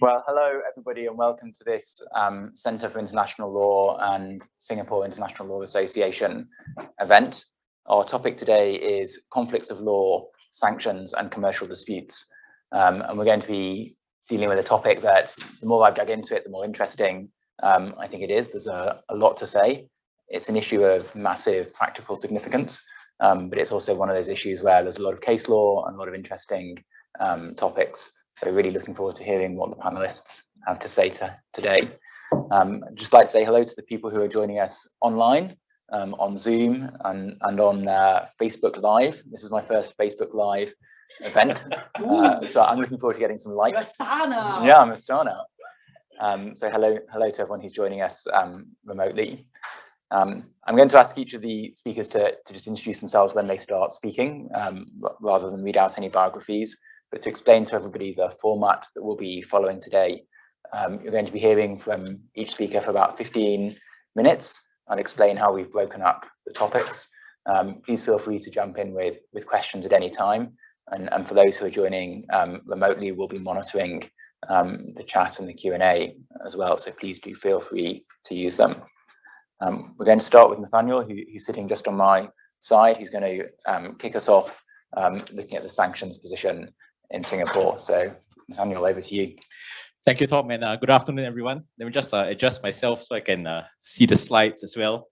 Well, hello everybody and welcome to this Centre for International Law and Singapore International Law Association event. Our topic today is conflicts of law, sanctions and commercial disputes. And we're going to be dealing with a topic that the more I've dug into it, the more interesting I think it is. There's a lot to say. It's an issue of massive practical significance, but it's also one of those issues where there's a lot of case law and a lot of interesting topics. So really looking forward to hearing what the panelists have to say today. I'd just like to say hello to the people who are joining us online, on Zoom and on Facebook Live. This is my first Facebook Live event. So I'm looking forward to getting some likes. You're a star now. Yeah, I'm a star now. So hello to everyone who's joining us remotely. I'm going to ask each of the speakers to just introduce themselves when they start speaking, rather than read out any biographies. But to explain to everybody the format that we'll be following today, you're going to be hearing from each speaker for about 15 minutes. I'll explain how we've broken up the topics. Please feel free to jump in with questions at any time. And for those who are joining remotely, we'll be monitoring the chat and the Q&A as well. So please do feel free to use them. We're going to start with Nathaniel, who's sitting just on my side. He's going to kick us off looking at the sanctions position in Singapore. So Nathaniel, over to you. Thank you, Tom, and good afternoon, everyone. Let me just adjust myself so I can see the slides as well.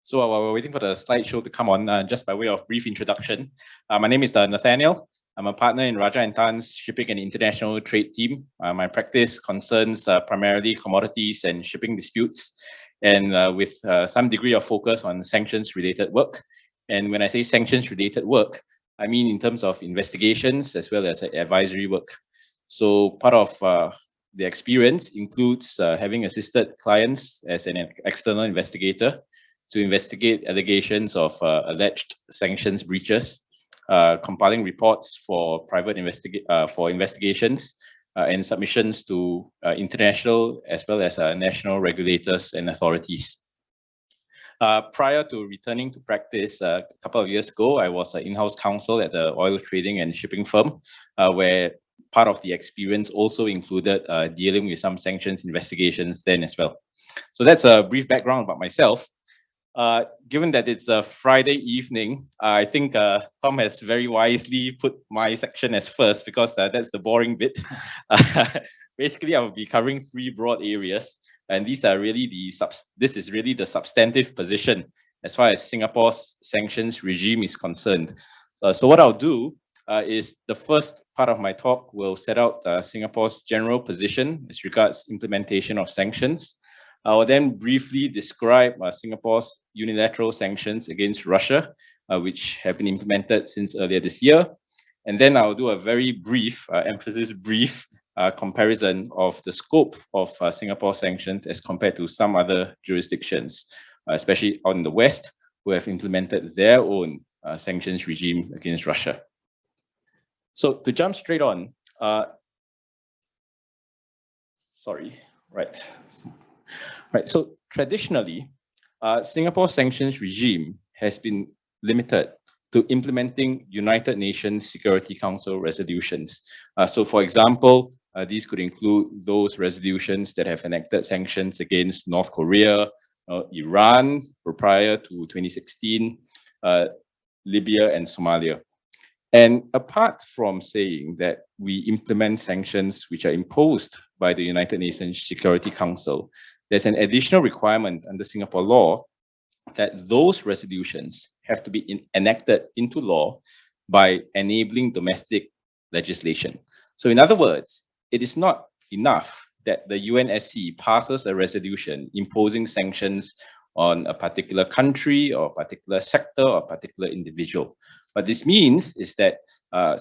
So while we're waiting for the slideshow to come on, just by way of brief introduction, my name is Nathaniel. I'm a partner in Raja & Tan's Shipping and International Trade team. My practice concerns primarily commodities and shipping disputes, and with some degree of focus on sanctions-related work. And when I say sanctions-related work, I mean in terms of investigations as well as advisory work. So part of the experience includes having assisted clients as an external investigator to investigate allegations of alleged sanctions breaches, compiling reports for private investigations and submissions to international as well as national regulators and authorities. Prior to returning to practice a couple of years ago, I was an in-house counsel at the oil trading and shipping firm, where part of the experience also included dealing with some sanctions investigations then as well. So that's a brief background about myself. Given that it's a Friday evening, I think Tom has very wisely put my section as first because that's the boring bit. Basically, I will be covering three broad areas, and these are really this is really the substantive position as far as Singapore's sanctions regime is concerned. So what I'll do is the first part of my talk will set out Singapore's general position as regards implementation of sanctions. I will then briefly describe Singapore's unilateral sanctions against Russia, which have been implemented since earlier this year. And then I'll do a very brief, emphasis brief, comparison of the scope of Singapore sanctions as compared to some other jurisdictions, especially out in the West, who have implemented their own sanctions regime against Russia. So to jump straight on, Right, so traditionally, Singapore's sanctions regime has been limited to implementing United Nations Security Council resolutions. So for example, these could include those resolutions that have enacted sanctions against North Korea, Iran prior to 2016, Libya and Somalia. And apart from saying that we implement sanctions which are imposed by the United Nations Security Council, there's an additional requirement under Singapore law that those resolutions have to be enacted into law by enabling domestic legislation. So in other words, it is not enough that the UNSC passes a resolution imposing sanctions on a particular country or a particular sector or a particular individual. What this means is that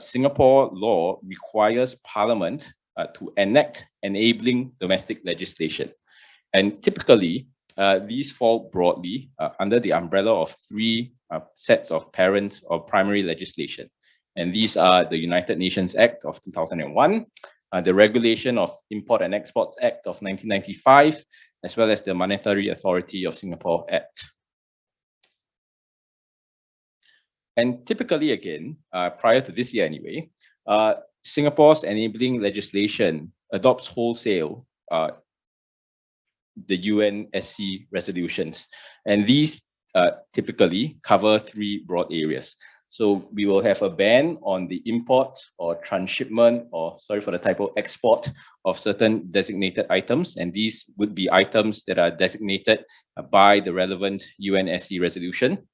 Singapore law requires Parliament to enact enabling domestic legislation. And typically, these fall broadly under the umbrella of three sets of parent or primary legislation. And these are the United Nations Act of 2001, the Regulation of Import and Exports Act of 1995, as well as the Monetary Authority of Singapore Act. And typically, again, prior to this year anyway, Singapore's enabling legislation adopts wholesale the UNSC resolutions. And these typically cover three broad areas. So we will have a ban on the import or transshipment, or sorry for the typo, export of certain designated items. And these would be items that are designated by the relevant UNSC resolution.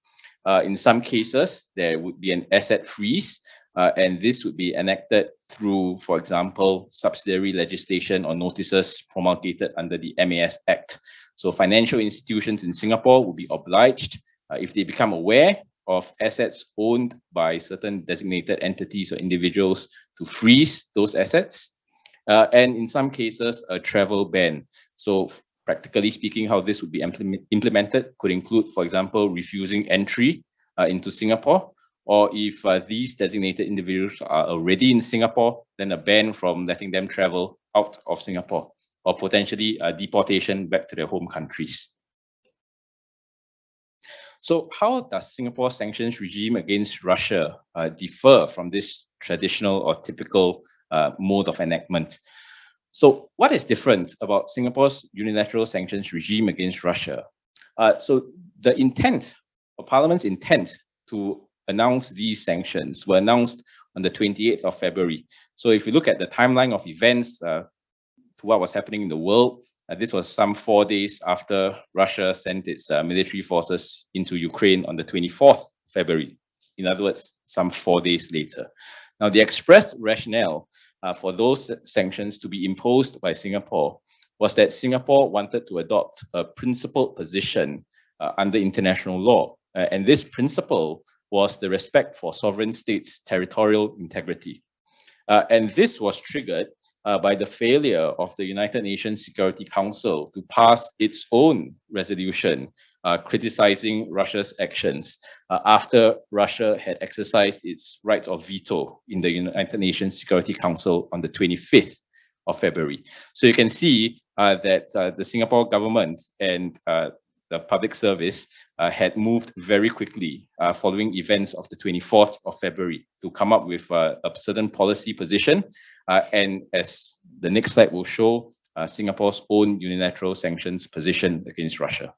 In some cases, there would be an asset freeze, and this would be enacted through, for example, subsidiary legislation or notices promulgated under the MAS Act. So financial institutions in Singapore will be obliged, if they become aware of assets owned by certain designated entities or individuals, to freeze those assets. And in some cases, a travel ban. So practically speaking, how this would be implemented could include, for example, refusing entry into Singapore, or if these designated individuals are already in Singapore, then a ban from letting them travel out of Singapore, or potentially deportation back to their home countries. So how does Singapore's sanctions regime against Russia differ from this traditional or typical mode of enactment? So what is different about Singapore's unilateral sanctions regime against Russia? So the intent, or Parliament's intent to announce these sanctions were announced on the 28th of February. So if you look at the timeline of events to what was happening in the world, this was some 4 days after Russia sent its military forces into Ukraine on the 24th February. In other words, some 4 days later. Now, the expressed rationale for those sanctions to be imposed by Singapore was that Singapore wanted to adopt a principled position under international law. And this principle was the respect for sovereign states' territorial integrity. And this was triggered by the failure of the United Nations Security Council to pass its own resolution criticizing Russia's actions after Russia had exercised its right of veto in the United Nations Security Council on the 25th of February. So you can see that the Singapore government and the public service had moved very quickly following events of the 24th of February to come up with a certain policy position. And as the next slide will show, Singapore's own unilateral sanctions position against Russia.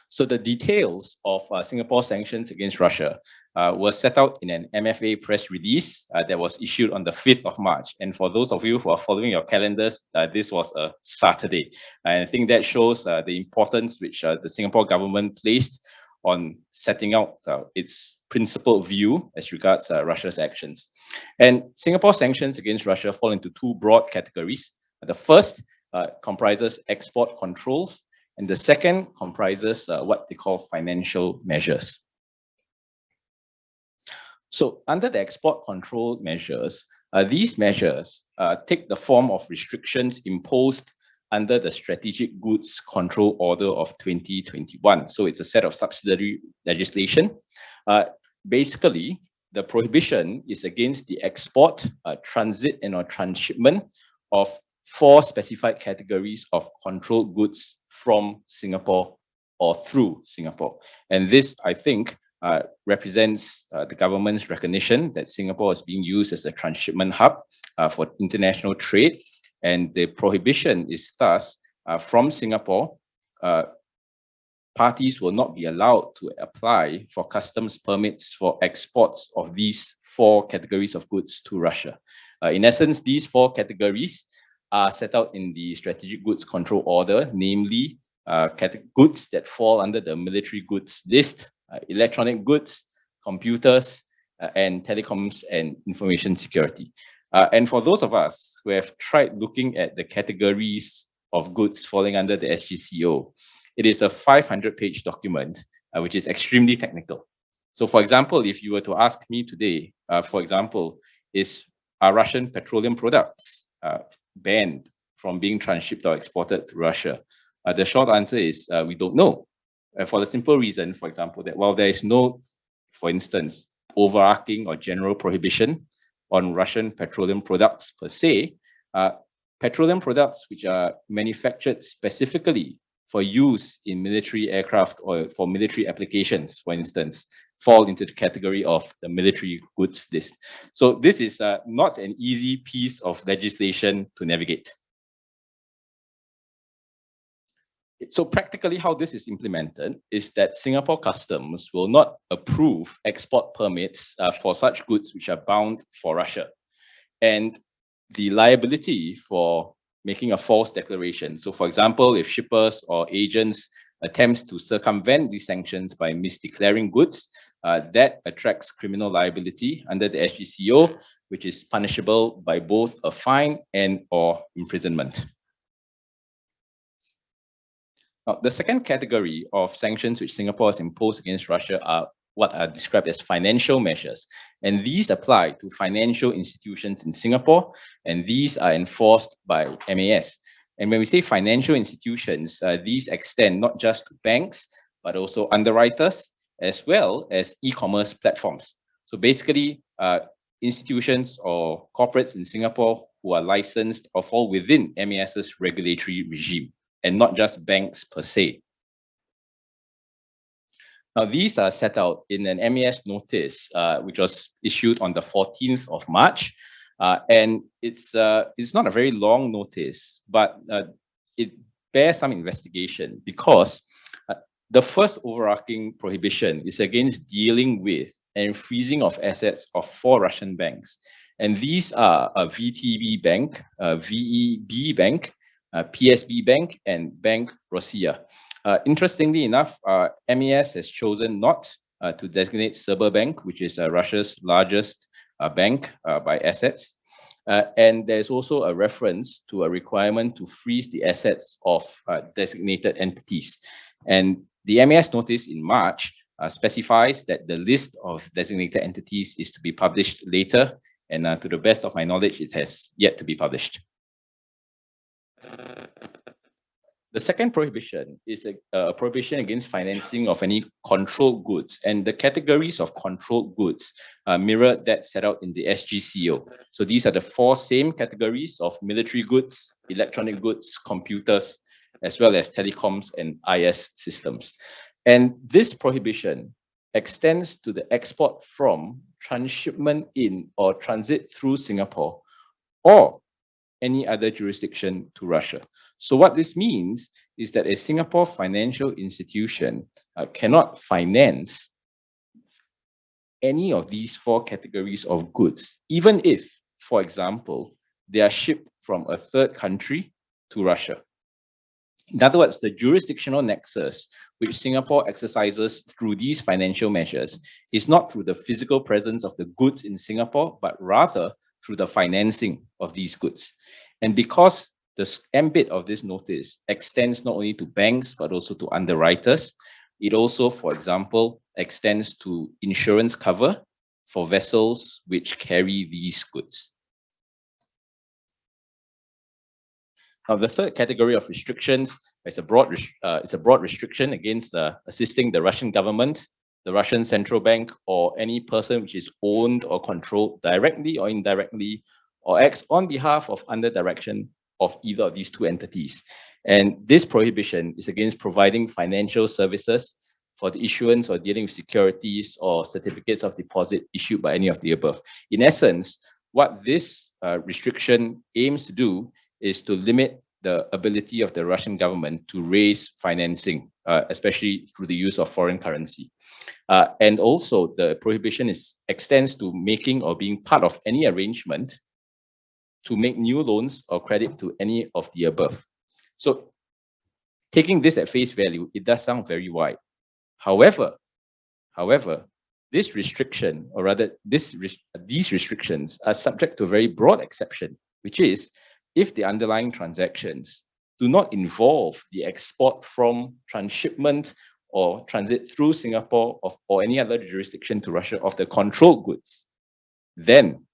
So the details of Singapore sanctions against Russia were set out in an MFA press release that was issued on the 5th of March. And for those of you who are following your calendars, this was a Saturday. And I think that shows the importance which the Singapore government placed on setting out its principled view as regards Russia's actions. And Singapore sanctions against Russia fall into two broad categories. The first comprises export controls, and the second comprises what they call financial measures. So under the export control measures, these measures take the form of restrictions imposed under the Strategic Goods Control Order of 2021. So it's a set of subsidiary legislation. Basically, the prohibition is against the export, transit, and or transshipment of 4 specified categories of controlled goods from Singapore or through Singapore. And this, I think, represents the government's recognition that Singapore is being used as a transshipment hub for international trade. And the prohibition is thus from Singapore, parties will not be allowed to apply for customs permits for exports of these 4 categories of goods to Russia. In essence, these 4 categories are set out in the Strategic Goods Control Order, namely goods that fall under the military goods list, electronic goods, computers, and telecoms and information security. And for those of us who have tried looking at the categories of goods falling under the SGCO, it is a 500-page document, which is extremely technical. So for example, if you were to ask me today, for example, are Russian petroleum products banned from being transshipped or exported to Russia? The short answer is we don't know. For the simple reason, for example, that while there is no, for instance, overarching or general prohibition on Russian petroleum products per se, petroleum products which are manufactured specifically for use in military aircraft or for military applications, for instance, fall into the category of the military goods list. So this is not an easy piece of legislation to navigate. So practically how this is implemented is that Singapore Customs will not approve export permits for such goods which are bound for Russia. And the liability for making a false declaration. So for example, if shippers or agents attempts to circumvent these sanctions by misdeclaring goods, that attracts criminal liability under the SGCO, which is punishable by both a fine and or imprisonment. Now, the second category of sanctions which Singapore has imposed against Russia are what are described as financial measures. And these apply to financial institutions in Singapore, and these are enforced by MAS. And when we say financial institutions, these extend not just to banks, but also underwriters, as well as e-commerce platforms. So basically, institutions or corporates in Singapore who are licensed or fall within MAS's regulatory regime, and not just banks per se. Now, these are set out in an MAS notice, which was issued on the 14th of March. And it's not a very long notice, but it bears some investigation because the first overarching prohibition is against dealing with and freezing of assets of 4 Russian banks. And these are VTB Bank, VEB Bank, PSB Bank, and Bank Rosia. Interestingly enough, MAS has chosen not to designate Sberbank, which is Russia's largest bank by assets. And there's also a reference to a requirement to freeze the assets of designated entities. And the MAS notice in March specifies that the list of designated entities is to be published later. And to the best of my knowledge, it has yet to be published. The second prohibition is a prohibition against financing of any controlled goods. And the categories of controlled goods mirror that set out in the SGCO. So these are the 4 same categories of military goods, electronic goods, computers, as well as telecoms and IS systems. And this prohibition extends to the export from, transshipment in, or transit through Singapore, or any other jurisdiction to Russia. So what this means is that a Singapore financial institution cannot finance any of these 4 categories of goods, even if, for example, they are shipped from a third country to Russia. In other words, the jurisdictional nexus which Singapore exercises through these financial measures is not through the physical presence of the goods in Singapore, but rather through the financing of these goods. And because the ambit of this notice extends not only to banks, but also to underwriters, it also, for example, extends to insurance cover for vessels which carry these goods. Now, the third category of restrictions is a broad restriction against assisting the Russian government, the Russian central bank, or any person which is owned or controlled directly or indirectly, or acts on behalf of under direction of either of these 2 entities. And this prohibition is against providing financial services for the issuance or dealing with securities or certificates of deposit issued by any of the above. In essence, what this restriction aims to do is to limit the ability of the Russian government to raise financing, especially through the use of foreign currency. And also the prohibition extends to making or being part of any arrangement to make new loans or credit to any of the above. So taking this at face value, it does sound very wide. However, this restriction, or rather these restrictions are subject to a very broad exception, which is if the underlying transactions do not involve the export from, transshipment, or transit through Singapore or any other jurisdiction to Russia of the controlled goods, then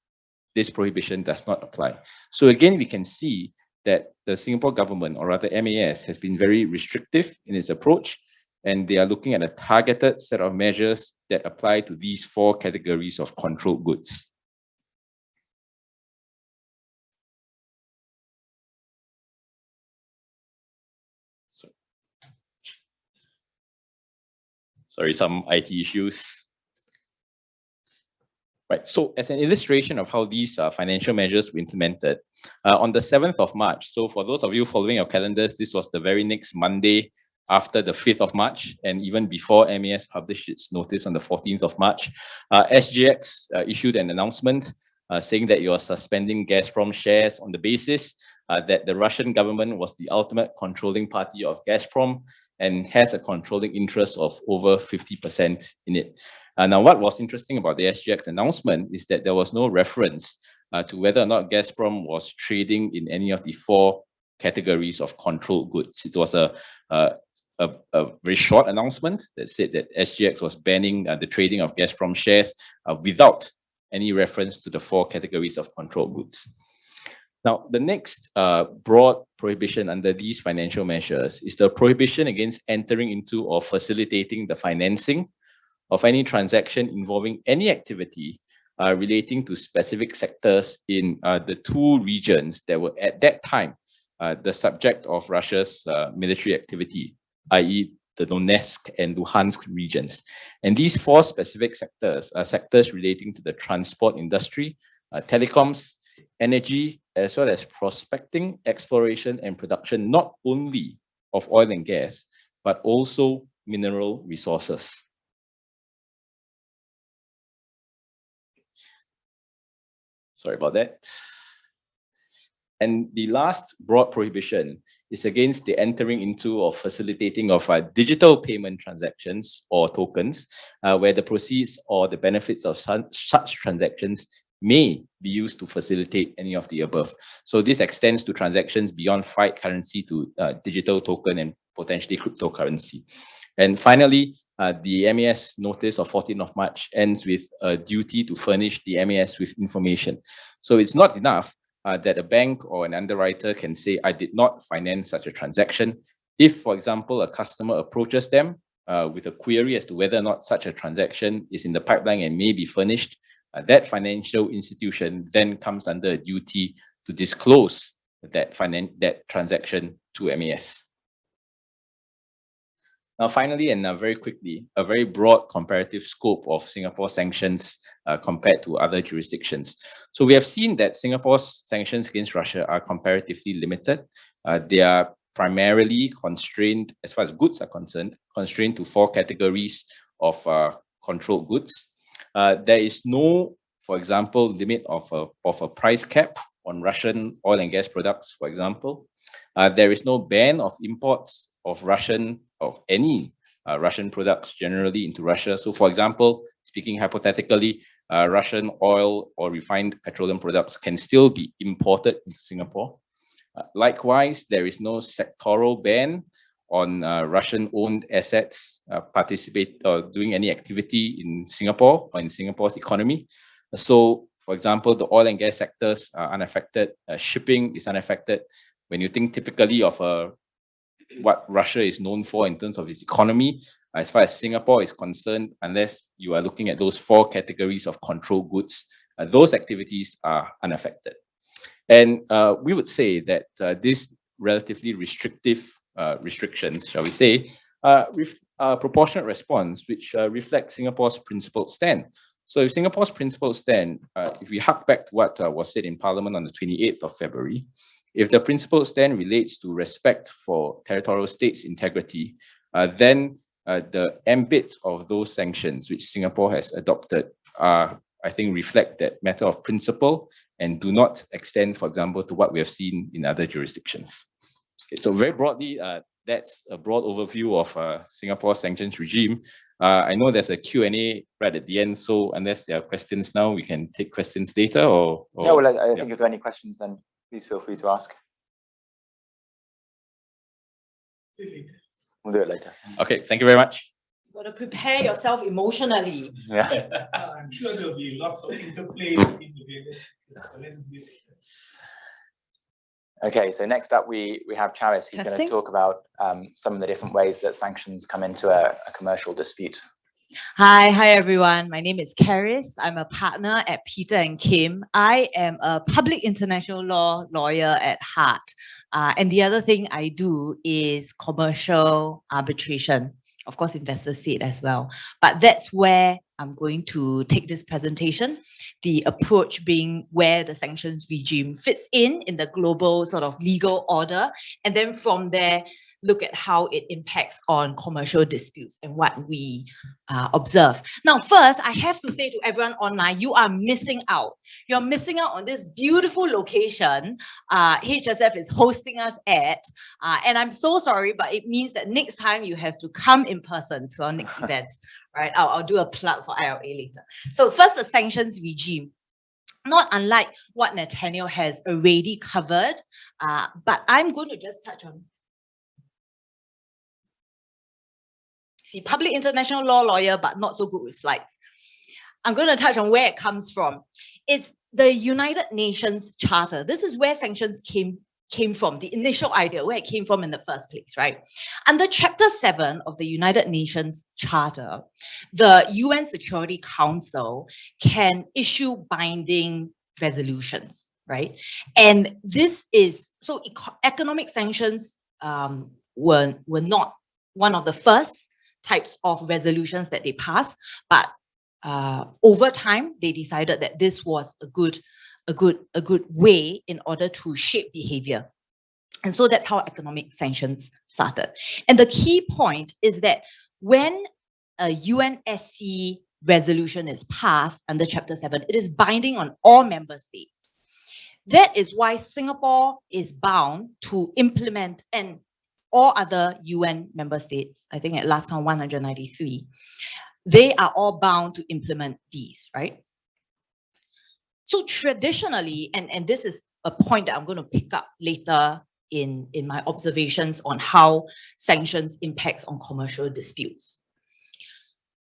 this prohibition does not apply. So again, we can see that the Singapore government, or rather MAS, has been very restrictive in its approach, and they are looking at a targeted set of measures that apply to these 4 categories of controlled goods. Sorry, some IT issues. Right, so as an illustration of how these financial measures were implemented, on the 7th of March, so for those of you following your calendars, this was the very next Monday after the 5th of March, and even before MAS published its notice on the 14th of March, SGX issued an announcement saying that you are suspending Gazprom shares on the basis that the Russian government was the ultimate controlling party of Gazprom and has a controlling interest of over 50% in it. Now, what was interesting about the SGX announcement is that there was no reference to whether or not Gazprom was trading in any of the 4 categories of controlled goods. It was a very short announcement that said that SGX was banning the trading of Gazprom shares without any reference to the 4 categories of controlled goods. Now, the next broad prohibition under these financial measures is the prohibition against entering into or facilitating the financing of any transaction involving any activity relating to specific sectors in the 2 regions that were at that time the subject of Russia's military activity, i.e. the Donetsk and Luhansk regions. And these 4 specific sectors are sectors relating to the transport industry, telecoms, energy, as well as prospecting, exploration, and production, not only of oil and gas, but also mineral resources. Sorry about that. And the last broad prohibition is against the entering into or facilitating of digital payment transactions or tokens, where the proceeds or the benefits of such transactions may be used to facilitate any of the above. So this extends to transactions beyond fiat currency to digital token and potentially cryptocurrency. And finally, the MAS notice of 14th of March ends with a duty to furnish the MAS with information. So it's not enough that a bank or an underwriter can say, I did not finance such a transaction. If, for example, a customer approaches them with a query as to whether or not such a transaction is in the pipeline and may be furnished, that financial institution then comes under a duty to disclose that transaction to MAS. Now, finally, and very quickly, a very broad comparative scope of Singapore sanctions compared to other jurisdictions. So we have seen that Singapore's sanctions against Russia are comparatively limited. They are primarily constrained, as far as goods are concerned, constrained to 4 categories of controlled goods. There is no, for example, limit of a price cap on Russian oil and gas products, for example. There is no ban of imports of any Russian products generally into Russia. So, for example, speaking hypothetically, Russian oil or refined petroleum products can still be imported into Singapore. Likewise, there is no sectoral ban on Russian-owned assets doing any activity in Singapore or in Singapore's economy. So, for example, the oil and gas sectors are unaffected. Shipping is unaffected. When you think typically of what Russia is known for in terms of its economy, as far as Singapore is concerned, unless you are looking at those 4 categories of controlled goods, those activities are unaffected. And we would say that these relatively restrictive restrictions, shall we say, with a proportionate response, which reflect Singapore's principled stand. So if Singapore's principled stand, if we hark back to what was said in Parliament on the 28th of February, if the principled stand relates to respect for territorial states' integrity, then the ambit of those sanctions which Singapore has adopted are, I think, reflect that matter of principle and do not extend, for example, to what we have seen in other jurisdictions. Okay, so very broadly, that's a broad overview of Singapore's sanctions regime. I know there's a Q&A right at the end, so unless there are questions now, we can take questions later or yeah, well, I think if there are any questions, then please feel free to ask. We'll do it later. Okay, thank you very much. You've got to prepare yourself emotionally. Yeah. I'm sure there'll be lots of interplay between the various. Let's do it. Okay, so next up we have Charis, who's going to talk about some of the different ways that sanctions come into a commercial dispute. Hi everyone. My name is Charis. I'm a partner at Peter & Kim. I am a public international law lawyer at heart. And the other thing I do is commercial arbitration. of course, investors see it as well. But that's where I'm going to take this presentation, the approach being where the sanctions regime fits in the global sort of legal order. And then from there, look at how it impacts on commercial disputes and what we observe. Now, first, I have to say to everyone online, you are missing out. You're missing out on this beautiful location HSF is hosting us at. And I'm so sorry, but it means that next time you have to come in person to our next event. Right? I'll do a plug for ILA later. So first, the sanctions regime. Not unlike what Nathaniel has already covered, but I'm going to just touch on. See, public international law lawyer, but not so good with slides. I'm going to touch on where it comes from. It's the United Nations Charter. This is where sanctions came from, the initial idea, where it came from in the first place, right? Under Chapter 7 of the United Nations Charter, the UN Security Council can issue binding resolutions, right? And this is, so economic sanctions were not one of the first types of resolutions that they passed, but over time, they decided that this was a good way in order to shape behavior. And so that's how economic sanctions started. And the key point is that when a UNSC resolution is passed under Chapter 7, it is binding on all member states. That is why Singapore is bound to implement, and all other UN member states, I think at last count 193, they are all bound to implement these, right? So traditionally, and this is a point that I'm going to pick up later in my observations on how sanctions impacts on commercial disputes.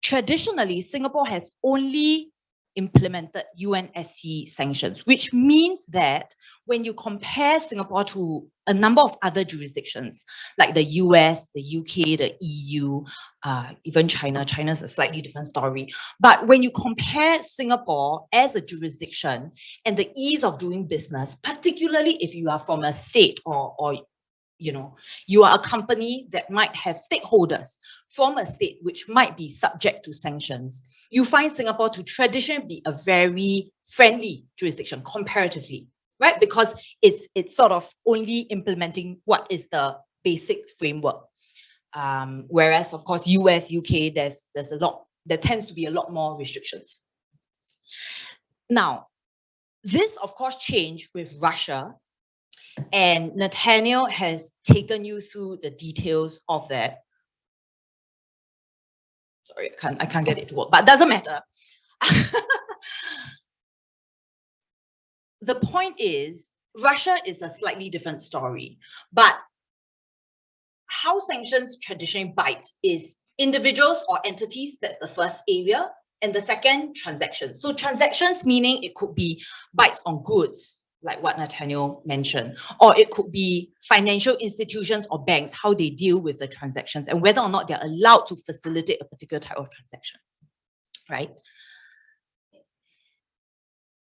Traditionally, Singapore has only implemented UNSC sanctions, which means that when you compare Singapore to a number of other jurisdictions, like the US, the UK, the EU, even China, China's a slightly different story. But when you compare Singapore as a jurisdiction and the ease of doing business, particularly if you are from a state or you know, you are a company that might have stakeholders from a state which might be subject to sanctions, you find Singapore to traditionally be a very friendly jurisdiction comparatively, right? Because it's sort of only implementing what is the basic framework. Whereas, of course, US, UK, there tends to be a lot more restrictions. Now, this, of course, changed with Russia. And Nathaniel has taken you through the details of that. Sorry, I can't get it to work, but it doesn't matter. The point is, Russia is a slightly different story, but how sanctions traditionally bite is individuals or entities, that's the first area, and the second, transactions. So transactions meaning it could be bites on goods, like what Nathaniel mentioned, or it could be financial institutions or banks, how they deal with the transactions and whether or not they're allowed to facilitate a particular type of transaction, right?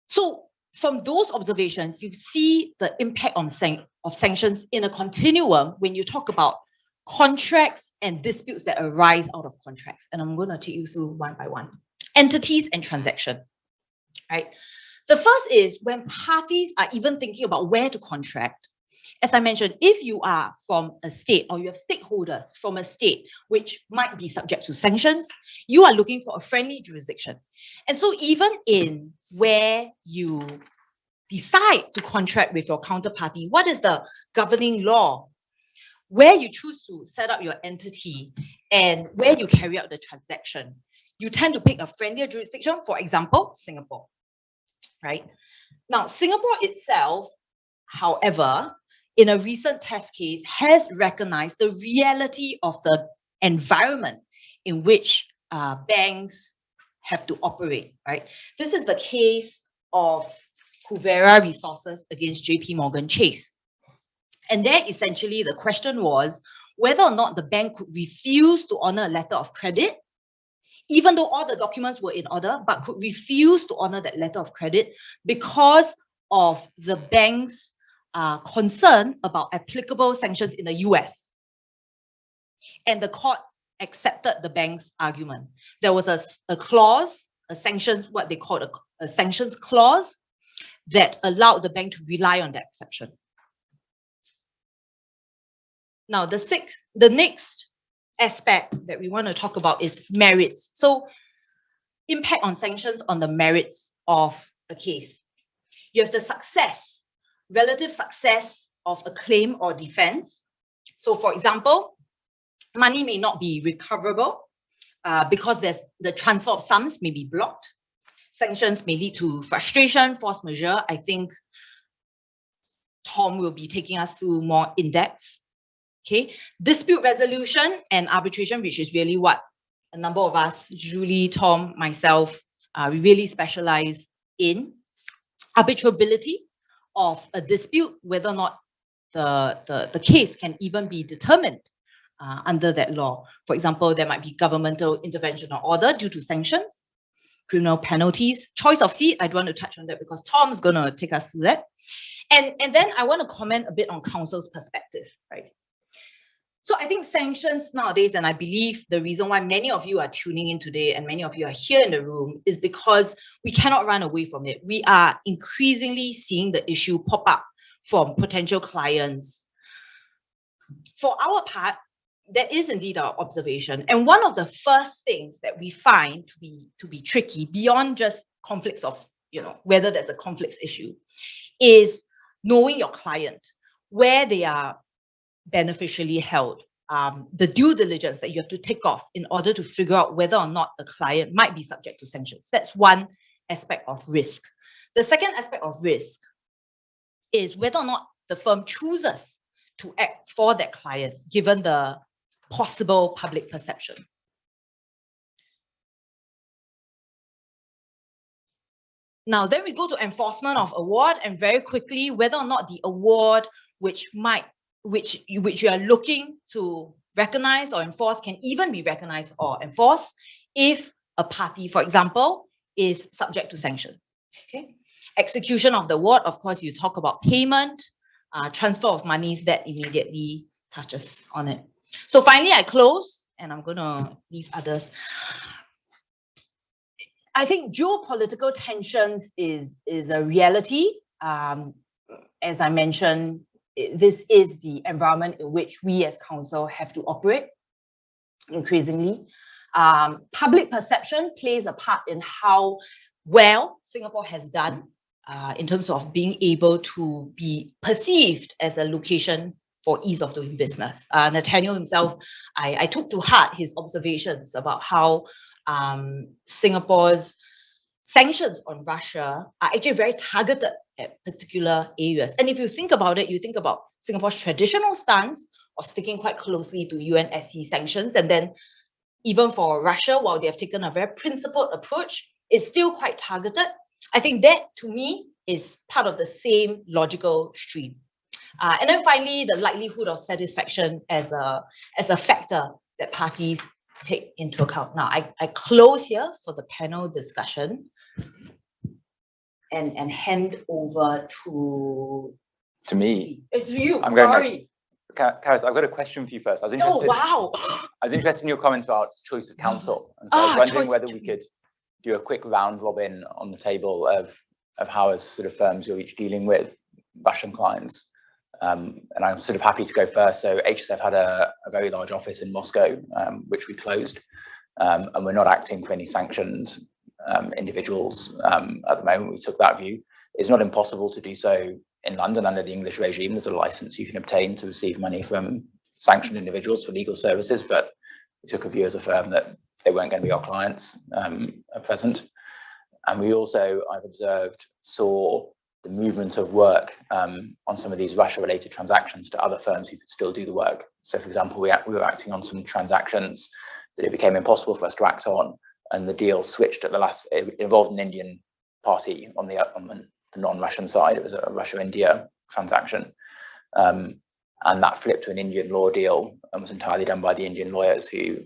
So from those observations, you see the impact on of sanctions in a continuum when you talk about contracts and disputes that arise out of contracts. And I'm going to take you through one by one. Entities and transaction, right? The first is when parties are even thinking about where to contract. As I mentioned, if you are from a state or you have stakeholders from a state which might be subject to sanctions, you are looking for a friendly jurisdiction. And so even in where you decide to contract with your counterparty, what is the governing law? Where you choose to set up your entity and where you carry out the transaction, you tend to pick a friendlier jurisdiction, for example, Singapore. Right? Now, Singapore itself, however, in a recent test case, has recognized the reality of the environment in which banks have to operate, right? This is the case of Kuvera Resources against JP Morgan Chase. And there, essentially, the question was whether or not the bank could refuse to honor a letter of credit, even though all the documents were in order, but could refuse to honor that letter of credit because of the bank's concern about applicable sanctions in the US. And the court accepted the bank's argument. There was a clause, a sanctions, what they called a sanctions clause, that allowed the bank to rely on that exception. Now, the next aspect that we want to talk about is merits. So, impact on sanctions on the merits of a case. You have the success, relative success of a claim or defense. So, for example, money may not be recoverable because the transfer of sums may be blocked. Sanctions may lead to frustration, force majeure. I think Tom will be taking us through more in depth. Okay, dispute resolution and arbitration, which is really what a number of us, Julie, Tom, myself, we really specialize in. Arbitrability of a dispute, whether or not the case can even be determined under that law. For example, there might be governmental intervention or order due to sanctions, criminal penalties, choice of seat. I don't want to touch on that because Tom's going to take us through that. And then I want to comment a bit on counsel's perspective, right? So I think sanctions nowadays, and I believe the reason why many of you are tuning in today and many of you are here in the room is because we cannot run away from it. We are increasingly seeing the issue pop up from potential clients. For our part, that is indeed our observation. And one of the first things that we find to be tricky, beyond just conflicts of, whether there's a conflicts issue, is knowing your client, where they are beneficially held, the due diligence that you have to tick off in order to figure out whether or not a client might be subject to sanctions. That's one aspect of risk. The second aspect of risk is whether or not the firm chooses to act for that client, given the possible public perception. Now, then we go to enforcement of award, and very quickly, whether or not the award which you are looking to recognize or enforce can even be recognized or enforced if a party, for example, is subject to sanctions. Okay. Execution of the award, of course, you talk about payment, transfer of monies, that immediately touches on it. So finally, I close, and I'm going to leave others. I think geopolitical tensions is a reality. As I mentioned, this is the environment in which we as counsel have to operate increasingly. Public perception plays a part in how well Singapore has done in terms of being able to be perceived as a location for ease of doing business. Nathaniel himself, I took to heart his observations about how Singapore's sanctions on Russia are actually very targeted at particular areas. And if you think about it, you think about Singapore's traditional stance of sticking quite closely to UNSC sanctions. And then even for Russia, while they have taken a very principled approach, it's still quite targeted. I think that, to me, is part of the same logical stream. And then finally, the likelihood of satisfaction as a factor that parties take into account. Now, I close here for the panel discussion and hand over to me. It's you. I'm sorry. Karis, I've got a question for you first. I was interested. Oh, wow. I was interested in your comments about choice of counsel. And so I was wondering whether we could do a quick round robin on the table of how, as sort of firms, you're each dealing with Russian clients. And I'm sort of happy to go first. So HSF had a very large office in Moscow, which we closed, and we're not acting for any sanctioned individuals at the moment. We took that view. It's not impossible to do so in London under the English regime. There's a license you can obtain to receive money from sanctioned individuals for legal services, but we took a view as a firm that they weren't going to be our clients at present. And we also, I've observed, saw the movement of work on some of these Russia-related transactions to other firms who could still do the work. So, for example, we were acting on some transactions that it became impossible for us to act on, and the deal switched at the last. It involved an Indian party on the non-Russian side. It was a Russia-India transaction, and that flipped to an Indian law deal and was entirely done by the Indian lawyers who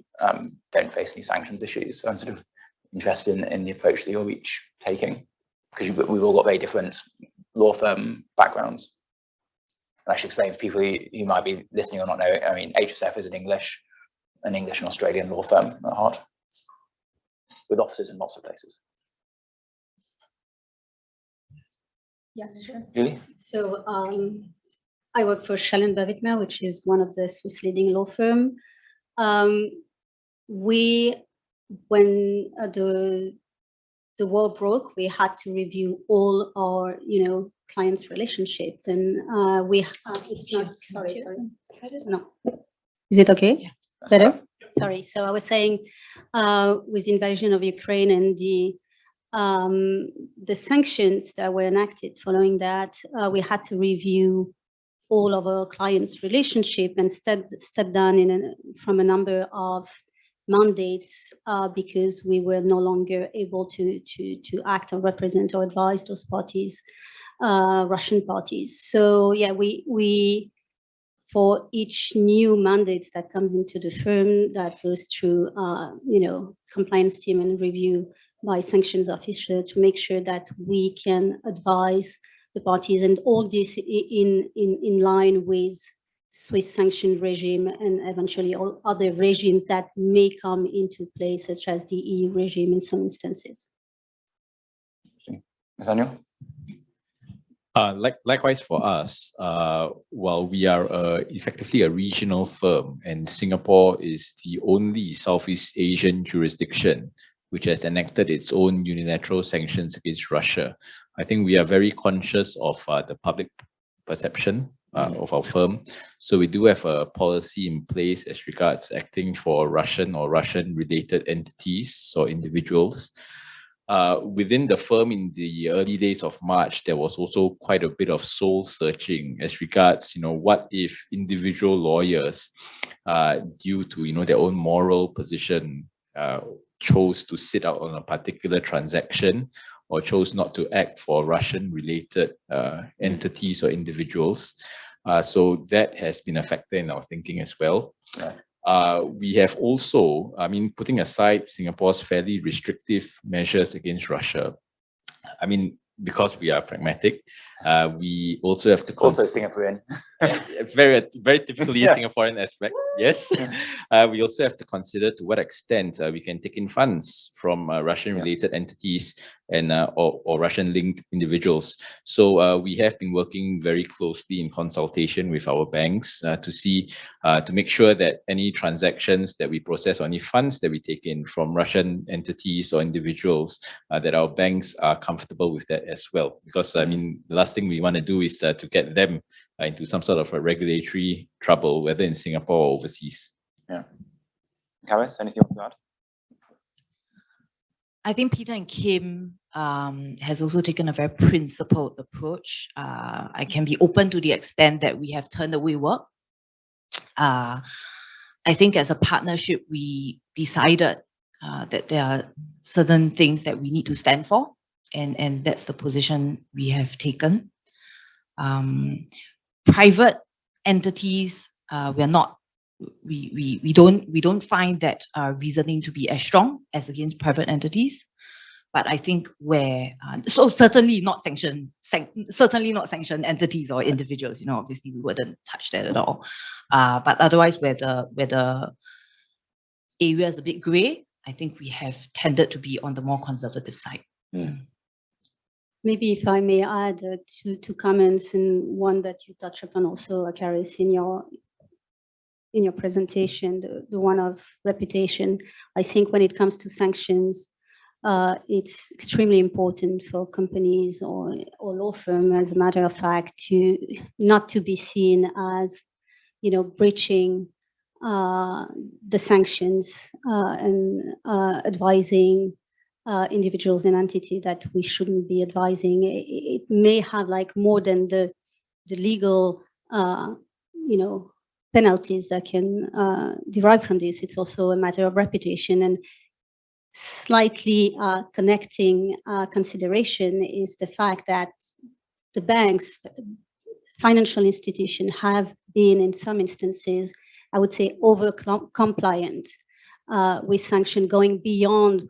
don't face any sanctions issues. So I'm sort of interested in the approach that you're each taking, because we've all got very different law firm backgrounds. And I should explain for people who might be listening or not know, I mean, HSF is an English an English and Australian law firm at heart, with offices in lots of places. Yeah, sure. Julie? So I work for Schellen Bavitmer, which is one of the Swiss leading law firm. When the war broke, we had to review all our, clients' relationship, and it's not. Sorry. No, is it okay? Yeah. Better. Sorry. So I was saying, with the invasion of Ukraine and the sanctions that were enacted following that, we had to review all of our clients' relationship and step down from a number of mandates because we were no longer able to act or represent or advise those parties, Russian parties. So yeah, we for each new mandate that comes into the firm that goes through compliance team and review by sanctions officer to make sure that we can advise the parties, and all this in line with Swiss sanction regime and eventually all other regimes that may come into play, such as the EU regime in some instances. Nathaniel? Likewise for us, while we are effectively a regional firm, and Singapore is the only Southeast Asian jurisdiction which has enacted its own unilateral sanctions against Russia, I think we are very conscious of the public perception of our firm. So we do have a policy in place as regards acting for Russian or Russian-related entities or individuals. Within the firm in the early days of March, there was also quite a bit of soul searching as regards, what if individual lawyers, due to, their own moral position, chose to sit out on a particular transaction or chose not to act for Russian-related entities or individuals. So that has been a factor in our thinking as well. Yeah. We have also, putting aside Singapore's fairly restrictive measures against Russia, because we are pragmatic, we also have to Also Singaporean. very typically Yeah. Singaporean aspect. Yes, we also have to consider to what extent we can take in funds from Russian-related entities and or Russian-linked individuals. So we have been working very closely in consultation with our banks to see to make sure that any transactions that we process or any funds that we take in from Russian entities or individuals, that our banks are comfortable with that as well. Because the last thing we want to do is to get them into some sort of a regulatory trouble, whether in Singapore or overseas. Yeah. Karis, anything you want to add? I think Peter and Kim has also taken a very principled approach. I can be open to the extent that we have turned away work. I think as a partnership, we decided that there are certain things that we need to stand for, and that's the position we have taken. Private entities, we don't find that reasoning to be as strong as against private entities. But I think so certainly not sanction entities or individuals. Obviously we wouldn't touch that at all. But otherwise, where the area is a bit grey, I think we have tended to be on the more conservative side. Maybe if I may add two comments, and one that you touch upon also, Karis, in your presentation, the one of reputation. I think when it comes to sanctions, it's extremely important for companies or law firm, as a matter of fact, to not to be seen as, breaching the sanctions and advising individuals and entities that we shouldn't be advising. It may have more than the legal, penalties that can derive from this. It's also a matter of reputation, and slightly connecting consideration is the fact that the banks, financial institutions, have been in some instances, I would say, over compliant with sanction, going beyond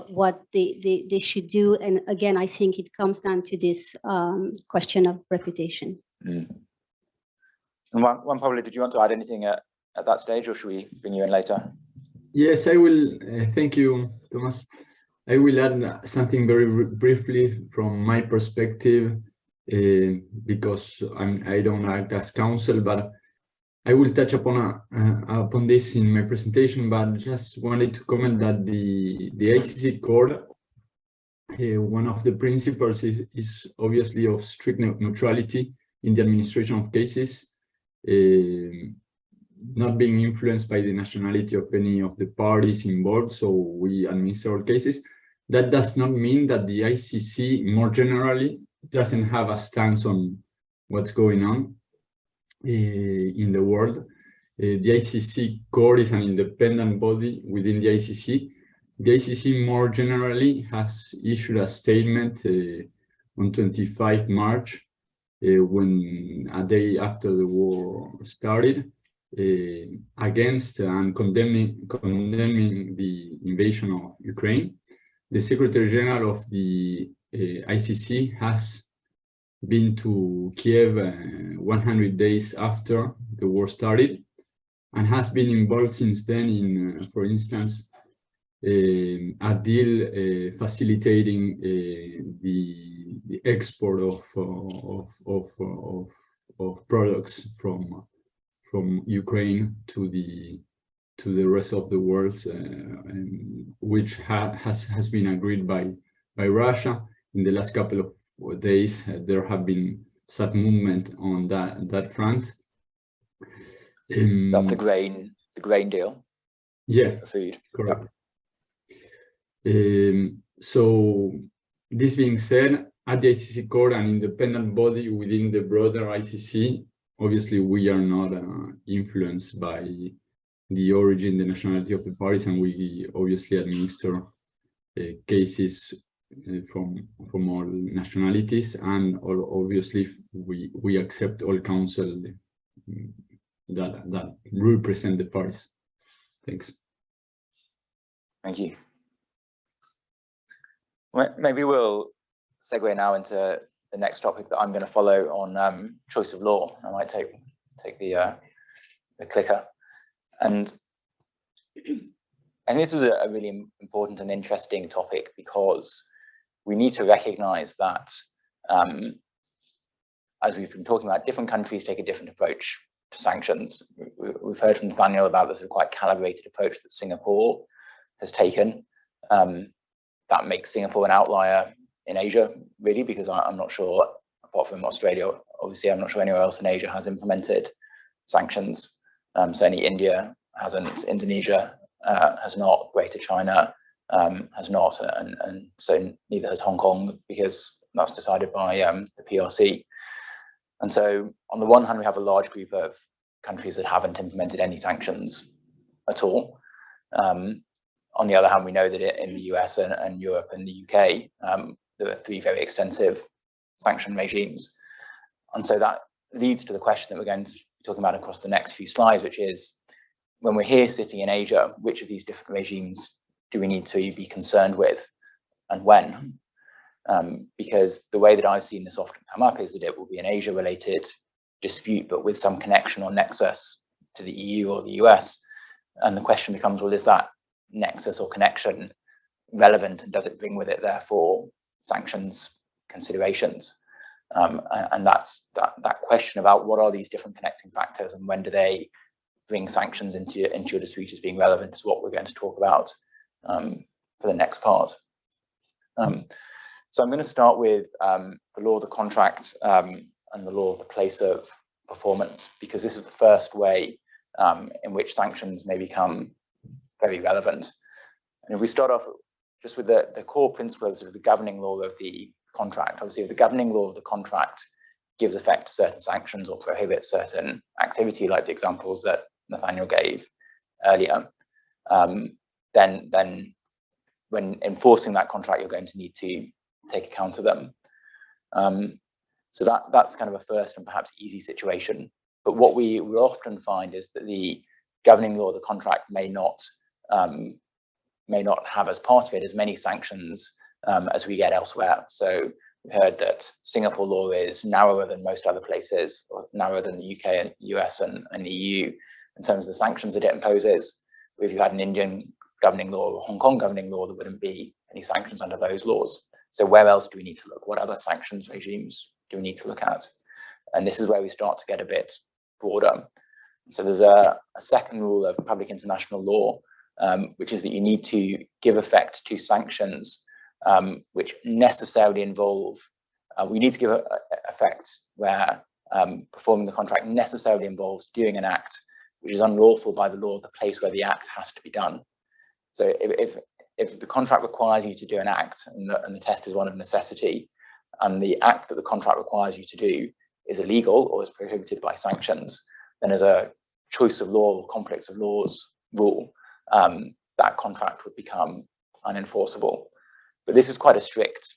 what they should do. And again, I think it comes down to this question of reputation. And Juan Pablo, did you want to add anything at that stage, or should we bring you in later? Yes, I will. Thank you, Thomas. I will add something very briefly from my perspective, because I don't act as counsel, but I will touch upon this in my presentation. But just wanted to comment that the ICC court, one of the principles is obviously of strict neutrality in the administration of cases, not being influenced by the nationality of any of the parties involved. So we administer all cases. That does not mean that the ICC more generally doesn't have a stance on what's going on in the world. The ICC court is an independent body within the ICC. The ICC more generally has issued a statement on 25 March, when a day after the war started, against and condemning the invasion of Ukraine. The Secretary General of the ICC has been to Kiev 100 days after the war started, and has been involved since then in, for instance, a deal facilitating the export of products from Ukraine to the rest of the world, which has been agreed by Russia. In the last couple of days, there have been some movement on that front. That's the grain deal. Yeah, For food. correct. So this being said, at the ICC court, an independent body within the broader ICC, obviously we are not influenced by the origin, the nationality of the parties, and we obviously administer cases from all nationalities, and obviously we accept all counsel that represent the parties. Thanks. Thank you. Well, maybe we'll segue now into the next topic that I'm going to follow on choice of law. I might take the clicker, and this is a really important and interesting topic, because we need to recognize that, as we've been talking about, different countries take a different approach to sanctions. We've heard from Nathaniel about this quite calibrated approach that Singapore has taken. That makes Singapore an outlier in Asia, really, because I'm not sure, apart from Australia, obviously, I'm not sure anywhere else in Asia has implemented sanctions. Certainly India hasn't, Indonesia has not, Greater China has not, and so neither has Hong Kong, because that's decided by the PRC. And so on the one hand, we have a large group of countries that haven't implemented any sanctions at all. On the other hand, we know that in the US and Europe and the UK, there are 3 very extensive sanction regimes. And so that leads to the question that we're going to be talking about across the next few slides, which is, when we're here sitting in Asia, which of these different regimes do we need to be concerned with, and when? Because the way that I've seen this often come up is that it will be an Asia-related dispute, but with some connection or nexus to the EU or the US. And the question becomes, well, is that nexus or connection relevant, and does it bring with it, therefore, sanctions considerations? And that's that question about what are these different connecting factors, and when do they bring sanctions into your dispute as being relevant, is what we're going to talk about for the next part. So I'm going to start with the law of the contract and the law of the place of performance, because this is the first way in which sanctions may become very relevant. And if we start off just with the core principles of the governing law of the contract, obviously, if the governing law of the contract gives effect to certain sanctions or prohibits certain activity, like the examples that Nathaniel gave earlier, then when enforcing that contract, you're going to need to take account of them. So that's kind of a first and perhaps easy situation. But what we will often find is that the governing law of the contract may not have as part of it as many sanctions as we get elsewhere. So we heard that Singapore law is narrower than most other places, or narrower than the UK and US and the EU. in terms of the sanctions that it imposes. If you had an Indian governing law or Hong Kong governing law, there wouldn't be any sanctions under those laws. So where else do we need to look? What other sanctions regimes do we need to look at? And this is where we start to get a bit broader. So there's a second rule of public international law, which is that you need to give effect to sanctions which necessarily involve, we need to give effect where performing the contract necessarily involves doing an act which is unlawful by the law of the place where the act has to be done. So if the contract requires you to do an act, and the test is one of necessity, and the act that the contract requires you to do is illegal or is prohibited by sanctions, then as a choice of law or conflicts of laws rule, that contract would become unenforceable. But this is quite a strict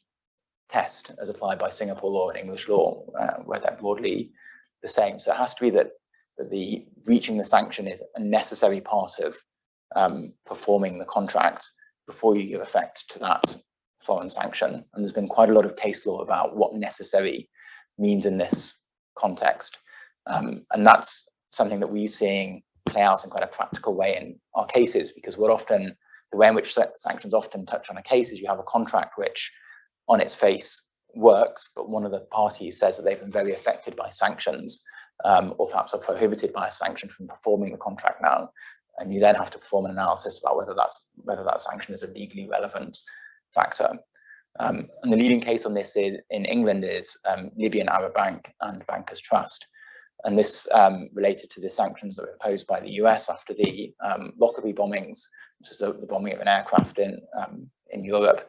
test as applied by Singapore law and English law, where they're broadly the same. So it has to be that the reaching the sanction is a necessary part of performing the contract before you give effect to that foreign sanction. And there's been quite a lot of case law about what necessary means in this context. And that's something that we're seeing play out in quite a practical way in our cases, because the way in which sanctions often touch on a case is you have a contract which on its face works, but one of the parties says that they've been very affected by sanctions, or perhaps are prohibited by a sanction from performing the contract now. And you then have to perform an analysis about whether that sanction is a legally relevant factor. And the leading case on this in England is Libyan Arab Bank and Bankers Trust. And this related to the sanctions that were imposed by the US after the Lockerbie bombings, which is the bombing of an aircraft in Europe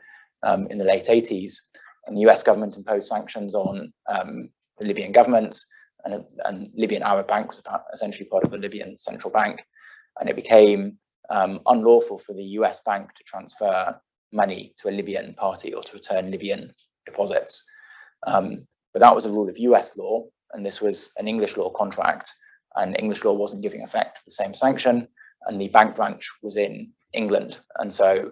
in the late 80s. And the US government imposed sanctions on the Libyan government, and Libyan Arab Bank was essentially part of the Libyan central bank. And it became unlawful for the US bank to transfer money to a Libyan party or to return Libyan deposits. But that was a rule of US law, and this was an English law contract, and English law wasn't giving effect to the same sanction, and the bank branch was in England. And so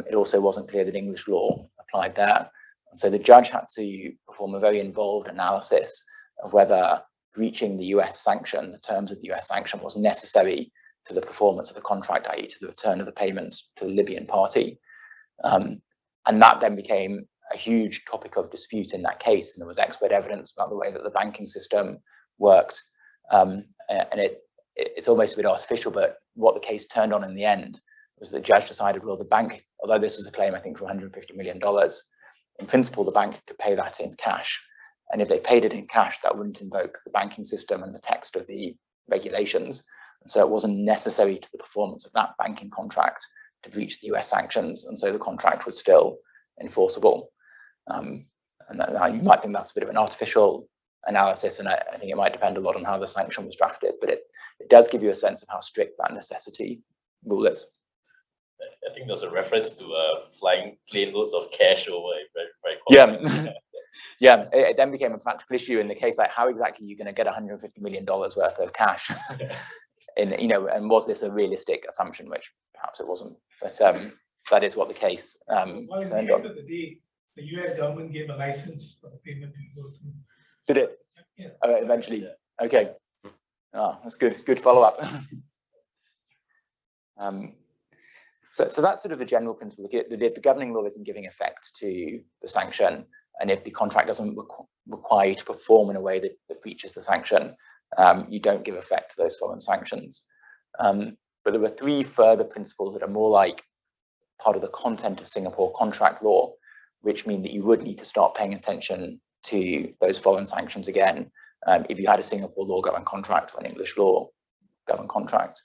it also wasn't clear that English law applied there. And so the judge had to perform a very involved analysis of whether breaching the US sanction, the terms of the US sanction, was necessary to the performance of the contract, i.e. to the return of the payment to the Libyan party. And that then became a huge topic of dispute in that case, and there was expert evidence about the way that the banking system worked. And it's almost a bit artificial, but what the case turned on in the end was the judge decided, well, the bank, although this was a claim, I think, for $150 million, in principle, the bank could pay that in cash. And if they paid it in cash, that wouldn't invoke the banking system and the text of the regulations. And so it wasn't necessary to the performance of that banking contract to breach the US sanctions. And so the contract was still enforceable. And you might think that's a bit of an artificial analysis, and I think it might depend a lot on how the sanction was drafted, but it does give you a sense of how strict that necessity rule is. I think there's a reference to flying plane loads of cash over. Yeah, yeah. It then became a practical issue in the case, like how exactly are you going to get $150 million worth of cash? And was this a realistic assumption, which perhaps it wasn't, but that is what the case well, in the end of the day, the US government gave a license for the payment to go through. Did it? Yeah. Eventually. Yeah. Okay. Oh, that's good. Good follow-up. So that's sort of the general principle. If the governing law isn't giving effect to the sanction, and if the contract doesn't require you to perform in a way that breaches the sanction, you don't give effect to those foreign sanctions. But there were three further principles that are more like part of the content of Singapore contract law, which mean that you would need to start paying attention to those foreign sanctions again if you had a Singapore law governed contract or an English law governed contract.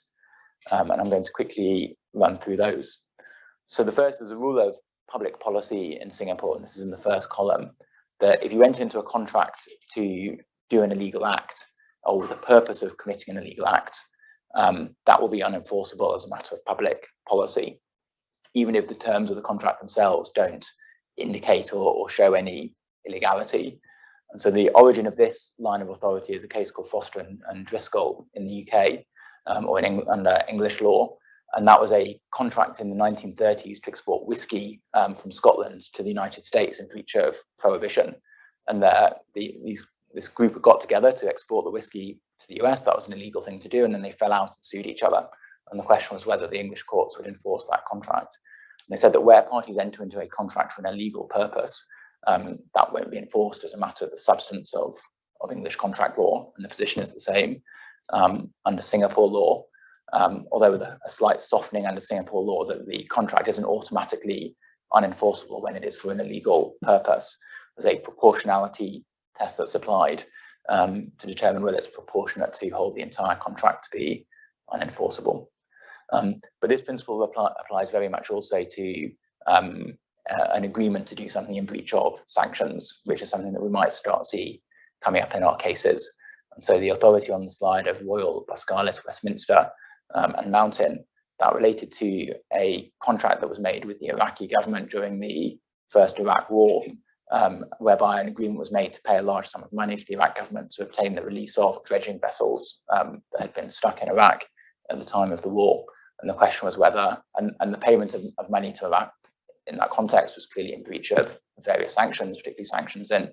And I'm going to quickly run through those. So the first is a rule of public policy in Singapore, and this is in the first column, that if you enter into a contract to do an illegal act, or with the purpose of committing an illegal act, that will be unenforceable as a matter of public policy, even if the terms of the contract themselves don't indicate or show any illegality. And so the origin of this line of authority is a case called Foster and Driscoll in the UK, or under English law. And that was a contract in the 1930s to export whiskey from Scotland to the United States in breach of prohibition. And these this group got together to export the whiskey to the US. That was an illegal thing to do, and then they fell out and sued each other. And the question was whether the English courts would enforce that contract. And they said that where parties enter into a contract for an illegal purpose, that won't be enforced as a matter of the substance of English contract law, and the position is the same under Singapore law, although with a slight softening under Singapore law that the contract isn't automatically unenforceable when it is for an illegal purpose. There's a proportionality test that's applied to determine whether it's proportionate to hold the entire contract to be unenforceable. But this principle applies very much also to an agreement to do something in breach of sanctions, which is something that we might start to see coming up in our cases. And so the authority on the slide of Royal, Pascalis, Westminster, and Mountain, that related to a contract that was made with the Iraqi government during the first Iraq war, whereby an agreement was made to pay a large sum of money to the Iraq government to obtain the release of dredging vessels that had been stuck in Iraq at the time of the war. And the question was whether, and the payment of money to Iraq in that context was clearly in breach of various sanctions, particularly sanctions in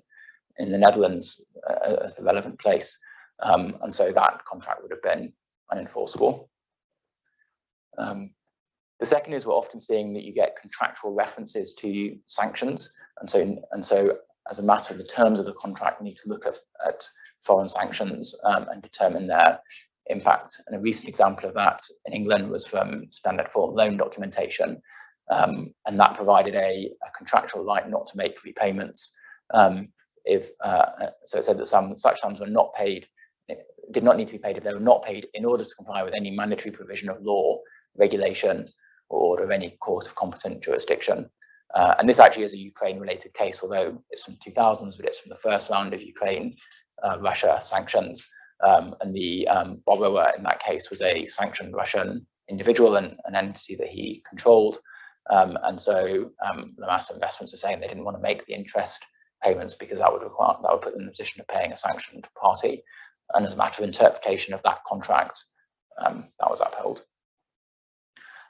the Netherlands as the relevant place. And so that contract would have been unenforceable. The second is we're often seeing that you get contractual references to sanctions. And so as a matter of the terms of the contract, you need to look at foreign sanctions and determine their impact. And a recent example of that in England was from standard form loan documentation. And that provided a contractual right not to make repayments. So it said that such sums were not paid, did not need to be paid if they were not paid in order to comply with any mandatory provision of law, regulation, or order of any court of competent jurisdiction. And this actually is a Ukraine-related case, although it's from the 2000s, but it's from the first round of Ukraine-Russia sanctions. And the borrower in that case was a sanctioned Russian individual and an entity that he controlled. And so the master investments are saying they didn't want to make the interest payments because that would put them in the position of paying a sanctioned party. And as a matter of interpretation of that contract, that was upheld.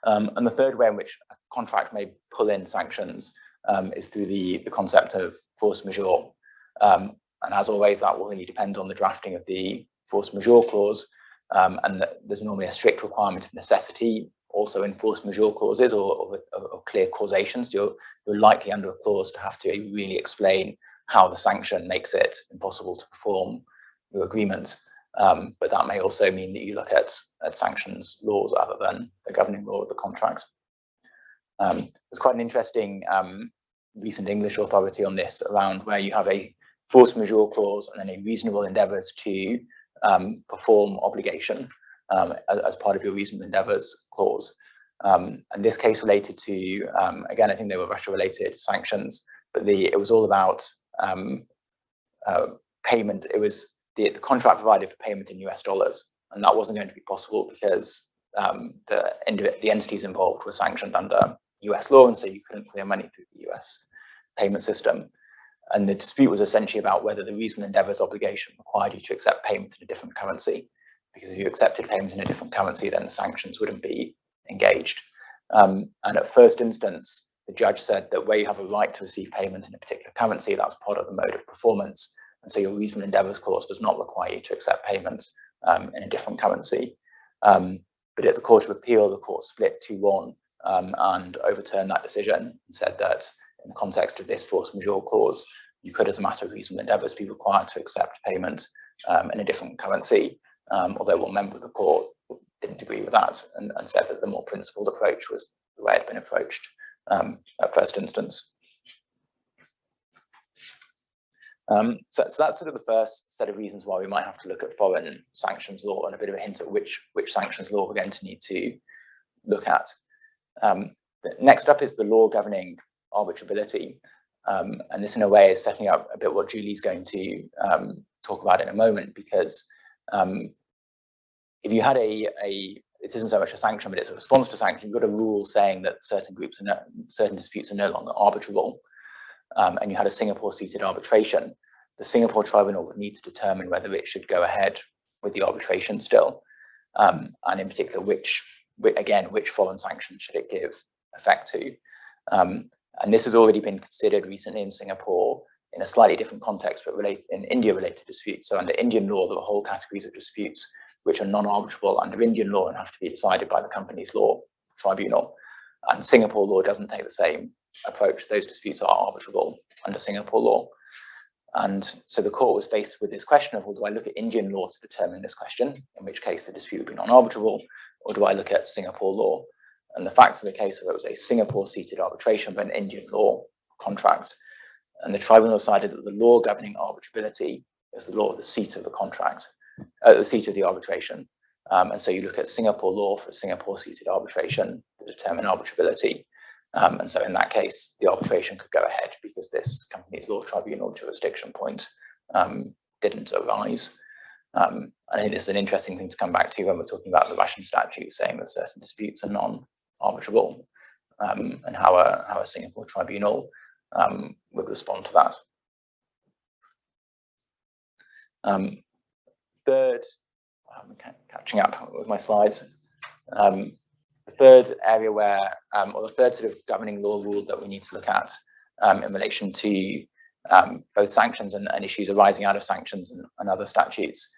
And the third way in which a contract may pull in sanctions is through the concept of force majeure. And as always, that will really depend on the drafting of the force majeure clause. And there's normally a strict requirement of necessity also in force majeure clauses or clear causations. You're likely under a clause to have to really explain how the sanction makes it impossible to perform your agreement. But that may also mean that you look at sanctions laws other than the governing law of the contract. There's quite an interesting recent English authority on this around where you have a force majeure clause and then a reasonable endeavours to perform obligation as part of your reasonable endeavours clause. And this case related to, again, I think they were Russia-related sanctions, but it was all about payment. It was the contract provided for payment in US dollars, and that wasn't going to be possible because the entities involved were sanctioned under US law, and so you couldn't clear money through the US payment system. And the dispute was essentially about whether the reasonable endeavours obligation required you to accept payment in a different currency, because if you accepted payment in a different currency, then the sanctions wouldn't be engaged. And at first instance, the judge said that where you have a right to receive payment in a particular currency, that's part of the mode of performance. And so your reasonable endeavours clause does not require you to accept payment in a different currency. But at the Court of Appeal, the court split 2-1 and overturned that decision and said that in the context of this force majeure clause, you could, as a matter of reasonable endeavours, be required to accept payment in a different currency. Although one member of the court didn't agree with that and said that the more principled approach was the way it had been approached at first instance. So that's sort of the first set of reasons why we might have to look at foreign sanctions law and a bit of a hint at which sanctions law we're going to need to look at. Next up is the law governing arbitrability. And this in a way is setting up a bit what Julie's going to talk about in a moment, because if you had it isn't so much a sanction, but it's a response to sanction, you've got a rule saying that certain disputes are no longer arbitrable. And you had a Singapore-seated arbitration, the Singapore tribunal would need to determine whether it should go ahead with the arbitration still, and in particular, which foreign sanctions should it give effect to. And this has already been considered recently in Singapore in a slightly different context, but in India-related disputes. So under Indian law, there are whole categories of disputes which are non-arbitrable under Indian law and have to be decided by the company's law tribunal. And Singapore law doesn't take the same approach. Those disputes are arbitrable under Singapore law. And so the court was faced with this question of, well, do I look at Indian law to determine this question, in which case the dispute would be non-arbitrable, or do I look at Singapore law? And the facts of the case were it was a Singapore-seated arbitration of an Indian law contract. And the tribunal decided that the law governing arbitrability is the law of the seat of the contract, the seat of the arbitration. And so you look at Singapore law for Singapore-seated arbitration to determine arbitrability. And so in that case, the arbitration could go ahead because this company's law tribunal jurisdiction point didn't arise. I think this is an interesting thing to come back to when we're talking about the Russian statute saying that certain disputes are non-arbitrable, and how a Singapore tribunal would respond to that. Third, I'm catching up with my slides. The third area where, or the third sort of governing law rule that we need to look at in relation to both sanctions and issues arising out of sanctions and other statutes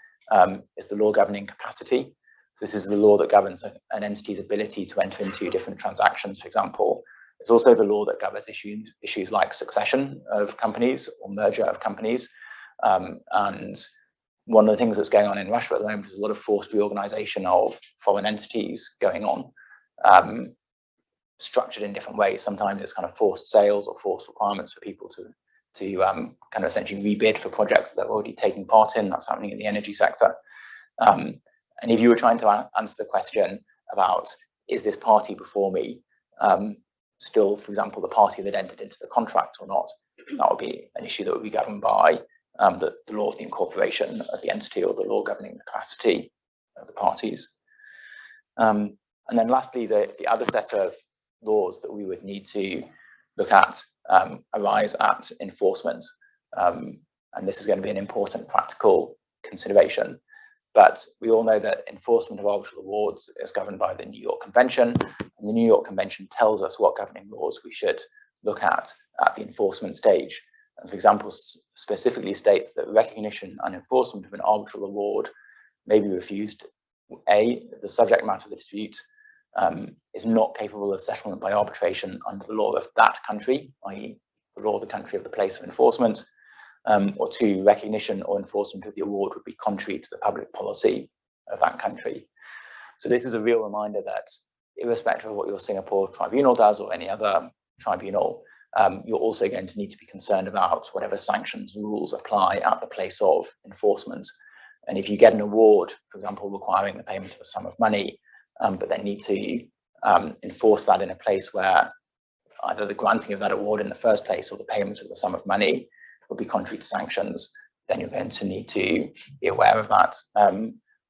is the law governing capacity. So this is the law that governs an entity's ability to enter into different transactions, for example. It's also the law that governs issues like succession of companies or merger of companies. And one of the things that's going on in Russia at the moment is a lot of forced reorganization of foreign entities going on, structured in different ways. Sometimes it's kind of forced sales or forced requirements for people to kind of essentially rebid for projects that they're already taking part in. That's happening in the energy sector. And if you were trying to answer the question about, is this party before me still, for example, the party that entered into the contract or not, that would be an issue that would be governed by the law of the incorporation of the entity or the law governing the capacity of the parties. And then lastly, the other set of laws that we would need to look at arise at enforcement. And this is going to be an important practical consideration. But we all know that enforcement of arbitral awards is governed by the New York Convention. And the New York Convention tells us what governing laws we should look at the enforcement stage. And for example, specifically states that recognition and enforcement of an arbitral award may be refused. A, the subject matter of the dispute is not capable of settlement by arbitration under the law of that country, i.e. the law of the country of the place of enforcement. Or two, recognition or enforcement of the award would be contrary to the public policy of that country. So this is a real reminder that irrespective of what your Singapore tribunal does or any other tribunal, you're also going to need to be concerned about whatever sanctions rules apply at the place of enforcement. And if you get an award, for example, requiring the payment of a sum of money, but then need to enforce that in a place where either the granting of that award in the first place or the payment of the sum of money will be contrary to sanctions, then you're going to need to be aware of that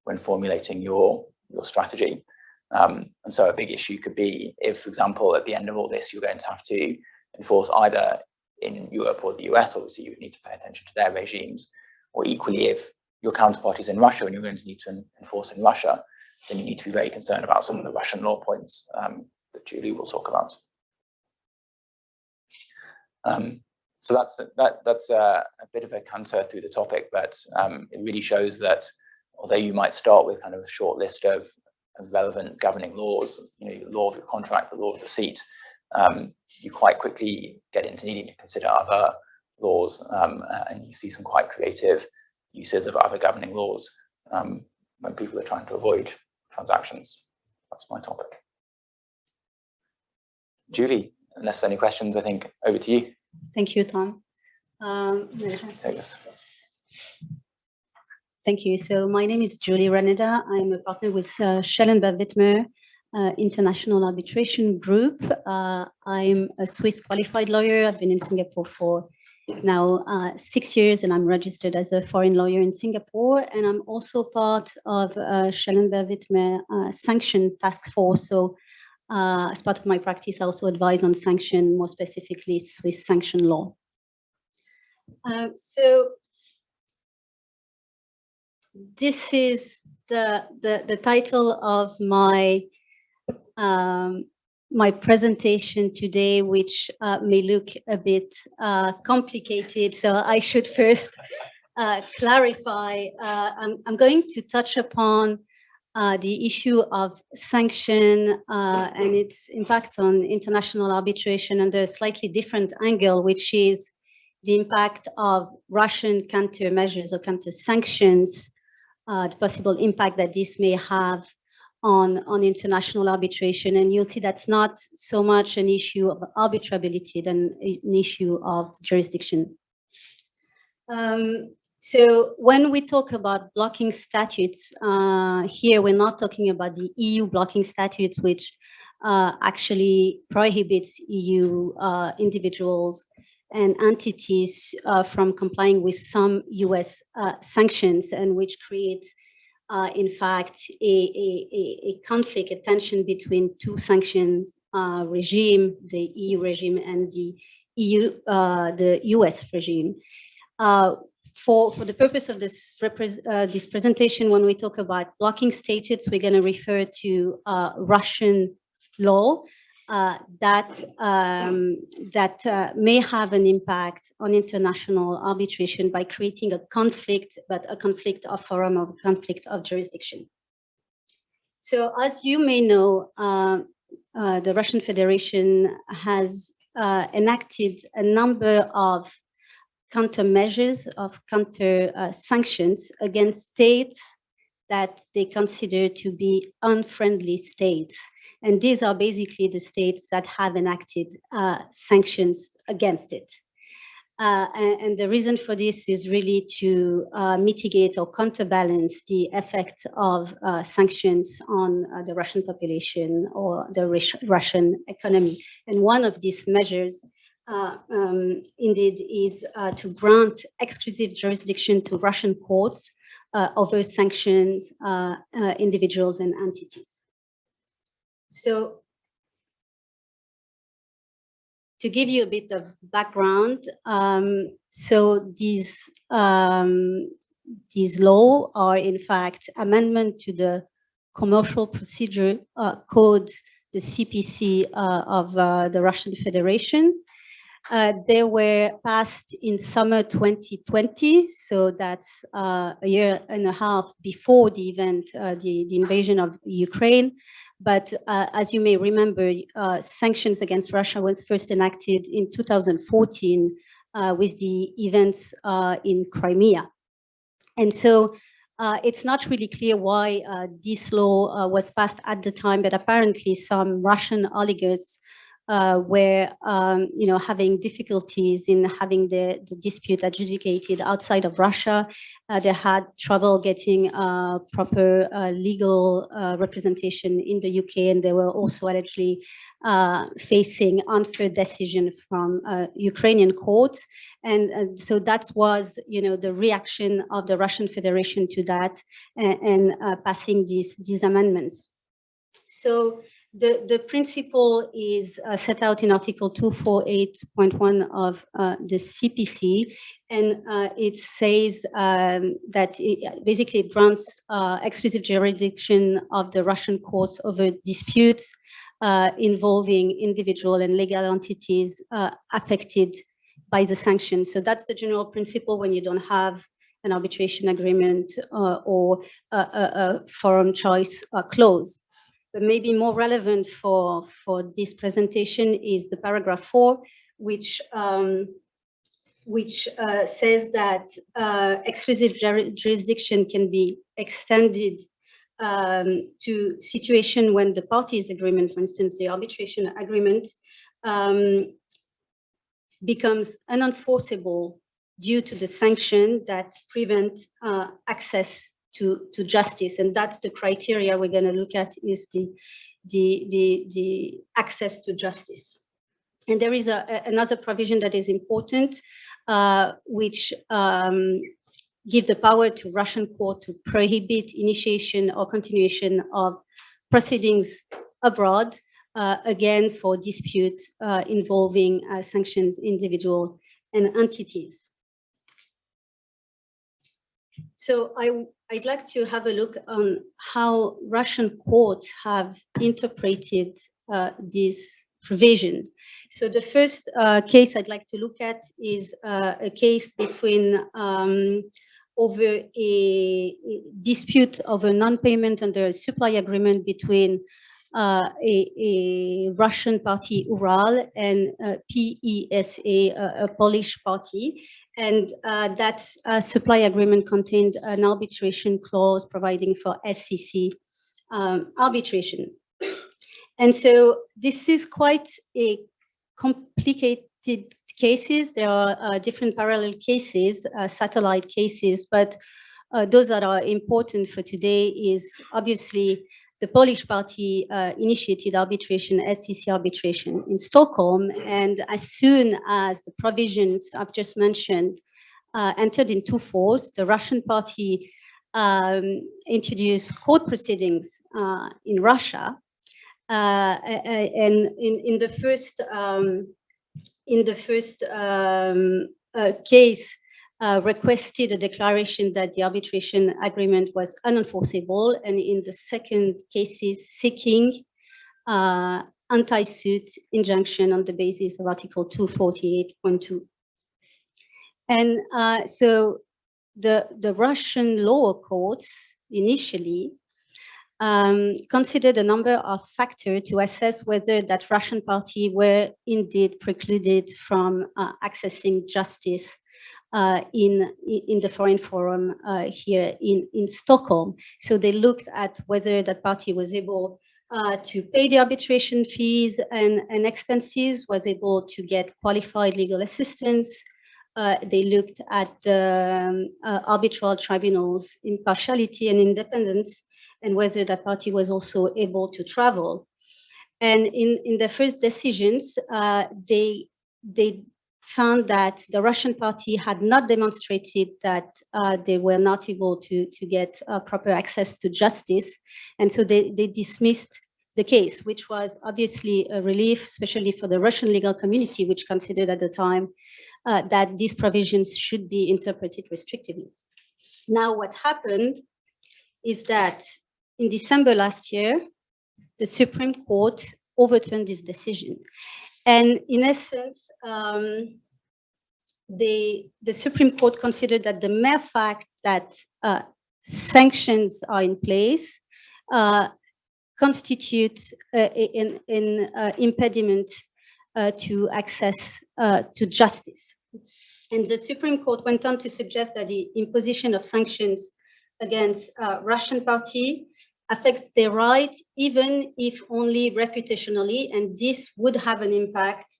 when formulating your strategy. And so a big issue could be if, for example, at the end of all this, you're going to have to enforce either in Europe or the US, obviously you would need to pay attention to their regimes, or equally if your counterpart is in Russia and you're going to need to enforce in Russia, then you need to be very concerned about some of the Russian law points that Julie will talk about. So that's a bit of a canter through the topic, but it really shows that although you might start with kind of a short list of relevant governing laws, the law of your contract, the law of the seat, you quite quickly get into needing to consider other laws, and you see some quite creative uses of other governing laws when people are trying to avoid transactions. That's my topic. Julie, unless any questions, I think over to you. Thank you, Tom. Take this. Thank you. So my name is Julie Raneda. I'm a partner with CIL ILA Seminar International Arbitration Group. I'm a Swiss qualified lawyer. I've been in Singapore for now 6 years, and I'm registered as a foreign lawyer in Singapore. And I'm also part of CIL ILA Seminar sanction task force. So as part of my practice, I also advise on sanction, more specifically Swiss sanction law. So this is the title of my my presentation today, which may look a bit complicated. So I should first clarify. I'm going to touch upon the issue of sanction and its impact on international arbitration under a slightly different angle, which is the impact of Russian countermeasures or counter sanctions, the possible impact that this may have on international arbitration. And you'll see that's not so much an issue of arbitrability than an issue of jurisdiction. So when we talk about blocking statutes, here we're not talking about the EU blocking statutes, which actually prohibits EU individuals and entities from complying with some US sanctions, and which creates, in fact, a conflict, a tension between two sanctions regime, the EU regime and the US regime. For the purpose of this presentation, when we talk about blocking statutes, we're going to refer to Russian law that may have an impact on international arbitration by creating a conflict, but a conflict of forum or conflict of jurisdiction. So as you may know, the Russian Federation has enacted a number of countermeasures, of counter sanctions against states that they consider to be unfriendly states. And these are basically the states that have enacted sanctions against it. And the reason for this is really to mitigate or counterbalance the effect of sanctions on the Russian population or the Russian economy. And one of these measures indeed is to grant exclusive jurisdiction to Russian courts over sanctions individuals and entities. So to give you a bit of background, so these laws are in fact amendment to the Commercial Procedure Code, the CPC of the Russian Federation. They were passed in summer 2020, so that's a year and a half before the event, the invasion of Ukraine. But as you may remember, sanctions against Russia was first enacted in 2014 with the events in Crimea. And so it's not really clear why this law was passed at the time, but apparently some Russian oligarchs were having difficulties in having the dispute adjudicated outside of Russia. They had trouble getting proper legal representation in the UK, and they were also allegedly facing unfair decision from Ukrainian courts. And so that was, the reaction of the Russian Federation to that and passing these amendments. So the principle is set out in Article 248.1 of the CPC, and it says that basically it grants exclusive jurisdiction of the Russian courts over disputes involving individual and legal entities affected by the sanctions. So that's the general principle when you don't have an arbitration agreement or a forum choice clause. But maybe more relevant for this presentation is the paragraph 4, which says that exclusive jurisdiction can be extended to situation when the parties' agreement, for instance, the arbitration agreement, becomes unenforceable due to the sanction that prevent access to justice. And that's the criteria we're going to look at, is the access to justice. And there is another provision that is important, which gives the power to Russian court to prohibit initiation or continuation of proceedings abroad, again, for disputes involving sanctions individual and entities. So I'd like to have a look on how Russian courts have interpreted this provision. So the first case I'd like to look at is a case between over a dispute over non-payment under a supply agreement between a Russian party, Ural, and PESA, a Polish party. And that supply agreement contained an arbitration clause providing for SCC arbitration. And so this is quite a complicated cases. There are different parallel cases, satellite cases, but those that are important for today is obviously the Polish party initiated arbitration, SCC arbitration in Stockholm. And as soon as the provisions I've just mentioned entered into force, the Russian party introduced court proceedings in Russia. And in the first case, requested a declaration that the arbitration agreement was unenforceable, and in the second cases seeking anti-suit injunction on the basis of Article 248.2. And so the Russian lower courts initially considered a number of factors to assess whether that Russian party were indeed precluded from accessing justice in the foreign forum here in Stockholm. So they looked at whether that party was able to pay the arbitration fees and expenses, was able to get qualified legal assistance. They looked at the arbitral tribunal's impartiality and independence, and whether that party was also able to travel. And in the first decisions, they found that the Russian party had not demonstrated that they were not able to get proper access to justice. And so they dismissed the case, which was obviously a relief, especially for the Russian legal community, which considered at the time that these provisions should be interpreted restrictively. Now, what happened is that in December last year, the Supreme Court overturned this decision. And in essence, the Supreme Court considered that the mere fact that sanctions are in place constitute an impediment to access to justice. And the Supreme Court went on to suggest that the imposition of sanctions against Russian party affects their right, even if only reputationally, and this would have an impact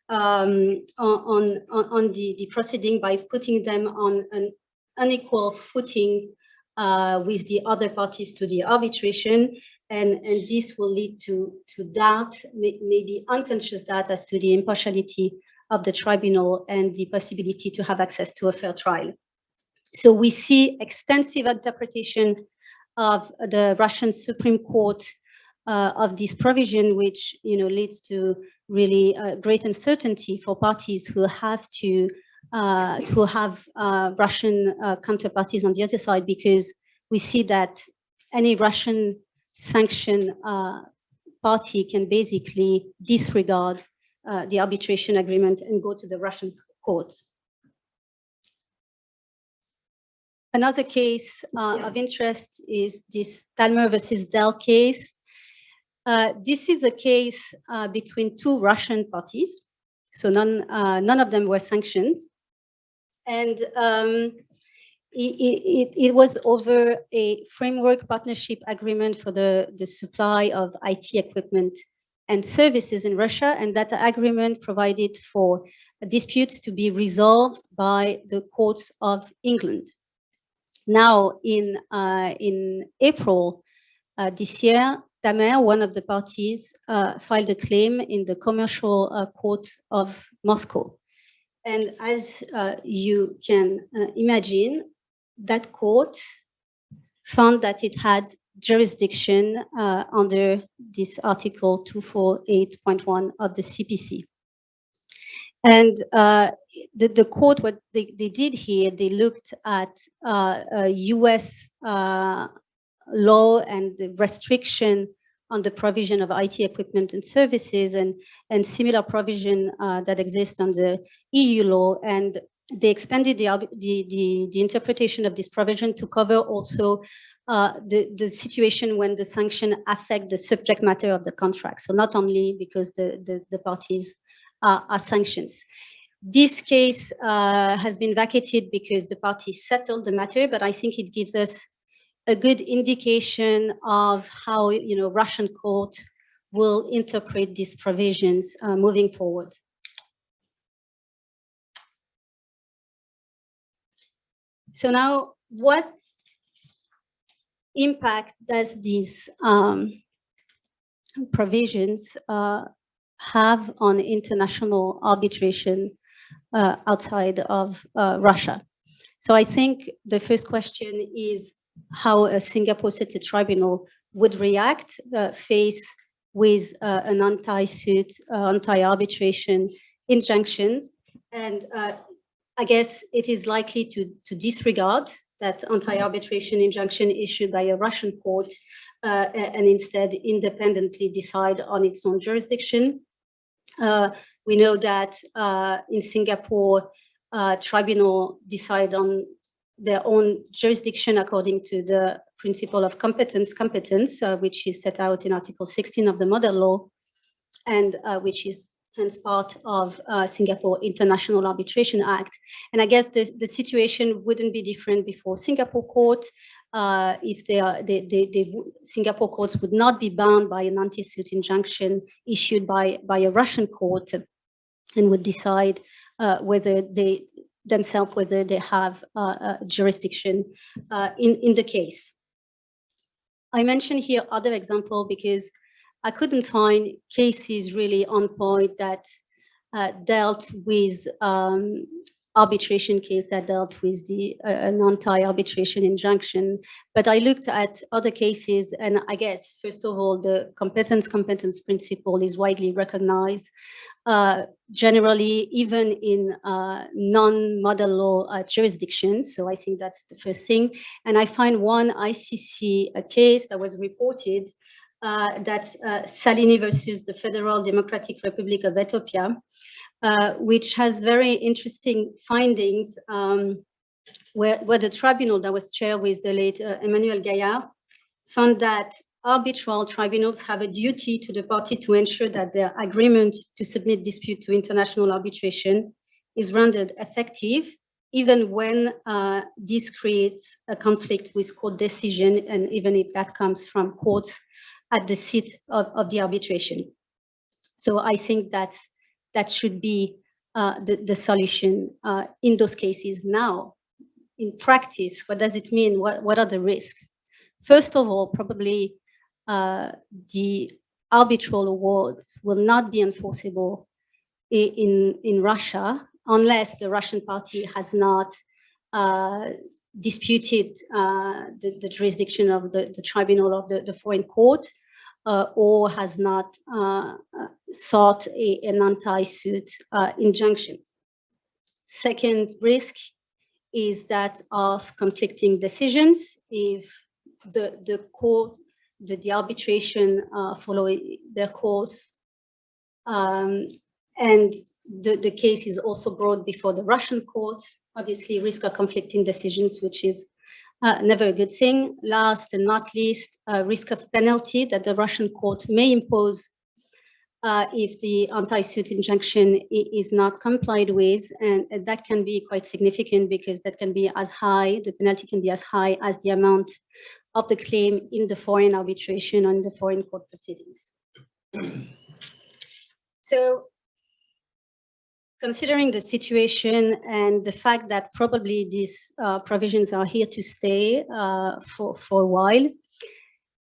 on the proceeding by putting them on an unequal footing with the other parties to the arbitration, and this will lead to doubt, maybe unconscious doubt, as to the impartiality of the tribunal and the possibility to have access to a fair trial. So we see extensive interpretation of the Russian Supreme Court of this provision, which leads to really great uncertainty for parties who have to have Russian counterparties on the other side, because we see that any Russian sanction party can basically disregard the arbitration agreement and go to the Russian courts. Another case of interest is this Talmer versus Dell case. This is a case between two Russian parties, so none of them were sanctioned, and it was over a framework partnership agreement for the supply of IT equipment and services in Russia, and that agreement provided for disputes to be resolved by the courts of England. Now, in April this year, Tamer, one of the parties, filed a claim in the Commercial Court of Moscow. And as you can imagine, that court found that it had jurisdiction under this Article 248.1 of the CPC. And the court, what they did here, they looked at US law and the restriction on the provision of IT equipment and services and similar provision that exist under EU law. And they expanded the interpretation of this provision to cover also the situation when the sanction affect the subject matter of the contract. So not only because the parties are sanctions. This case has been vacated because the parties settled the matter, but I think it gives us a good indication of how Russian court will interpret these provisions moving forward. So now, what impact does these provisions have on international arbitration outside of Russia? So I think the first question is how a Singapore-City tribunal would react faced with an anti-suit, anti-arbitration injunctions. And I guess it is likely to disregard that anti-arbitration injunction issued by a Russian court and instead independently decide on its own jurisdiction. We know that in Singapore, tribunal decide on their own jurisdiction according to the principle of competence, which is set out in Article 16 of the Model Law, and which is hence part of Singapore International Arbitration Act. And I guess the situation wouldn't be different before Singapore court. If Singapore courts would not be bound by an anti-suit injunction issued by a Russian court, and would decide whether they have jurisdiction in the case. I mention here other example because I couldn't find cases really on point that dealt with arbitration case that dealt with an anti-arbitration injunction. But I looked at other cases, and I guess, first of all, the competence principle is widely recognized. Generally, even in non-model law jurisdictions. So I think that's the first thing. And I find one ICC case that was reported, that's Salini versus the Federal Democratic Republic of Ethiopia, which has very interesting findings, where the tribunal that was chaired with the late Emmanuel Gaillard found that arbitral tribunals have a duty to the party to ensure that their agreement to submit dispute to international arbitration is rendered effective, even when this creates a conflict with court decision, and even if that comes from courts at the seat of the arbitration. So I think that should be the solution in those cases. Now, in practice, what does it mean? What are the risks? First of all, probably the arbitral award will not be enforceable in Russia unless the Russian party has not disputed the jurisdiction of the tribunal of the foreign court, or has not sought an anti-suit injunction. Second risk is that of conflicting decisions. If the court, the arbitration follow their course, and the case is also brought before the Russian court, obviously risk of conflicting decisions, which is never a good thing. Last and not least, risk of penalty that the Russian court may impose if the anti-suit injunction is not complied with, and that can be quite significant because that can be as high, the penalty can be as high as the amount of the claim in the foreign arbitration and the foreign court proceedings. So, considering the situation and the fact that probably these provisions are here to stay for a while,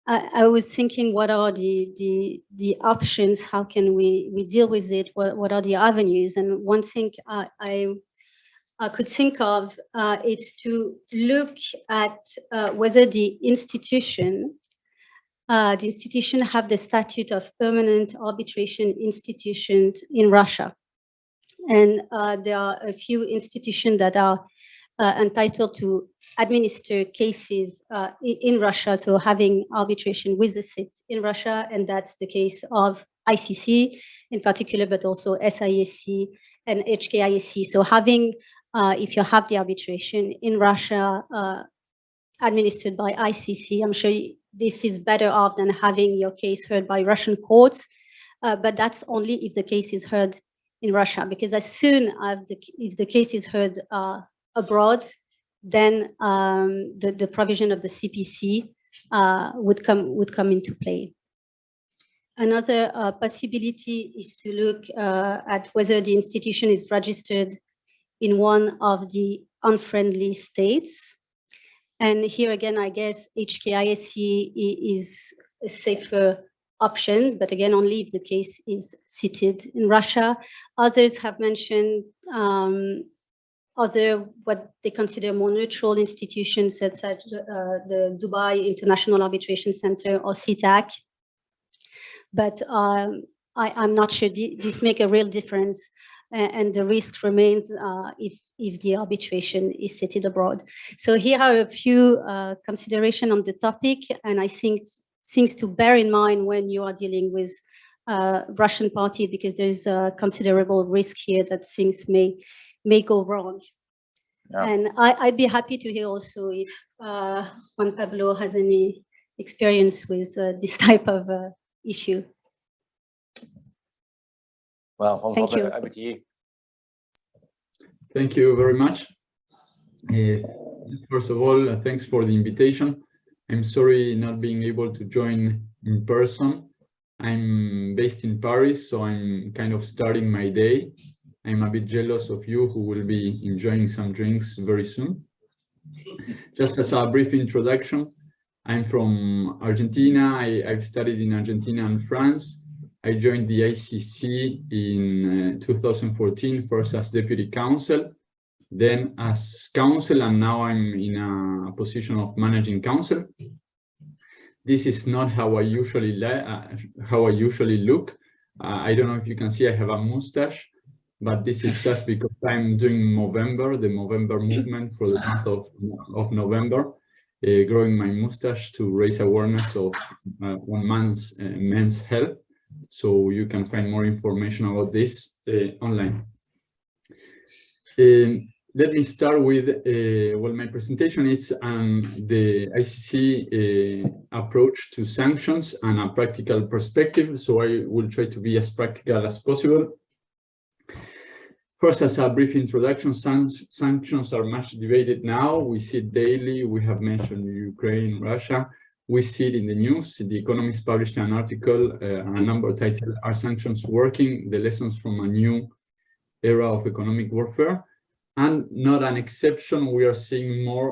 I was thinking, what are the options? How can we deal with it? What are the avenues? And one thing I could think of is to look at whether the institution have the statute of permanent arbitration institutions in Russia. And there are a few institutions that are entitled to administer cases in Russia, so having arbitration with the SIT in Russia, and that's the case of ICC in particular, but also SIAC and HKIAC. So having, if you have the arbitration in Russia administered by ICC, I'm sure this is better off than having your case heard by Russian courts, but that's only if the case is heard in Russia, because as soon as if the case is heard abroad, then the provision of the CPC would come into play. Another possibility is to look at whether the institution is registered in one of the unfriendly states. And here again, I guess HKIAC is a safer option, but again, only if the case is seated in Russia. Others have mentioned other what they consider more neutral institutions, such as the Dubai International Arbitration Center or CITAC. But I'm not sure this make a real difference, and the risk remains if the arbitration is seated abroad. So here are a few considerations on the topic, and I think things to bear in mind when you are dealing with Russian party, because there's a considerable risk here that things may go wrong. Yeah. And I'd be happy to hear also if Juan Pablo has any experience with this type of issue. Well, Juan Pablo, over to you. Thank you very much. First of all, thanks for the invitation. I'm sorry not being able to join in person. I'm based in Paris, so I'm kind of starting my day. I'm a bit jealous of you who will be enjoying some drinks very soon. Just as a brief introduction, I'm from Argentina. I've studied in Argentina and France. I joined the ICC in 2014, first as deputy counsel, then as counsel, and now I'm in a position of managing counsel. This is not how I usually look. I don't know if you can see I have a mustache, but this is just because I'm doing Movember, the Movember movement for the month of November, growing my mustache to raise awareness of men's health. So you can find more information about this online. Let me start with, well, my presentation is the ICC approach to sanctions and a practical perspective. So I will try to be as practical as possible. First, as a brief introduction, sanctions are much debated now. We see it daily. We have mentioned Ukraine, Russia. We see it in the news. The Economist published an article, a number titled, "Are Sanctions Working? The Lessons from a New Era of Economic Warfare." And not an exception, we are seeing more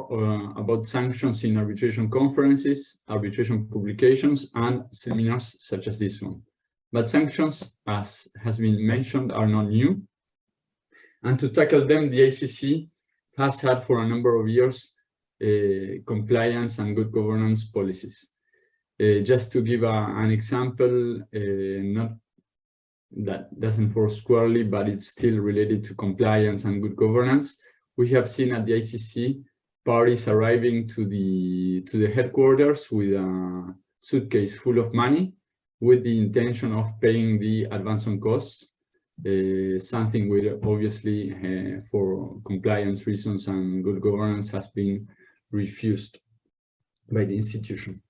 about sanctions in arbitration conferences, arbitration publications, and seminars such as this one. But sanctions, as has been mentioned, are not new. And to tackle them, the ICC has had for a number of years compliance and good governance policies. Just to give an example, not that doesn't fall squarely, but it's still related to compliance and good governance. We have seen at the ICC parties arriving to the headquarters with a suitcase full of money with the intention of paying the advance on costs, something which obviously for compliance reasons and good governance has been refused by the institution.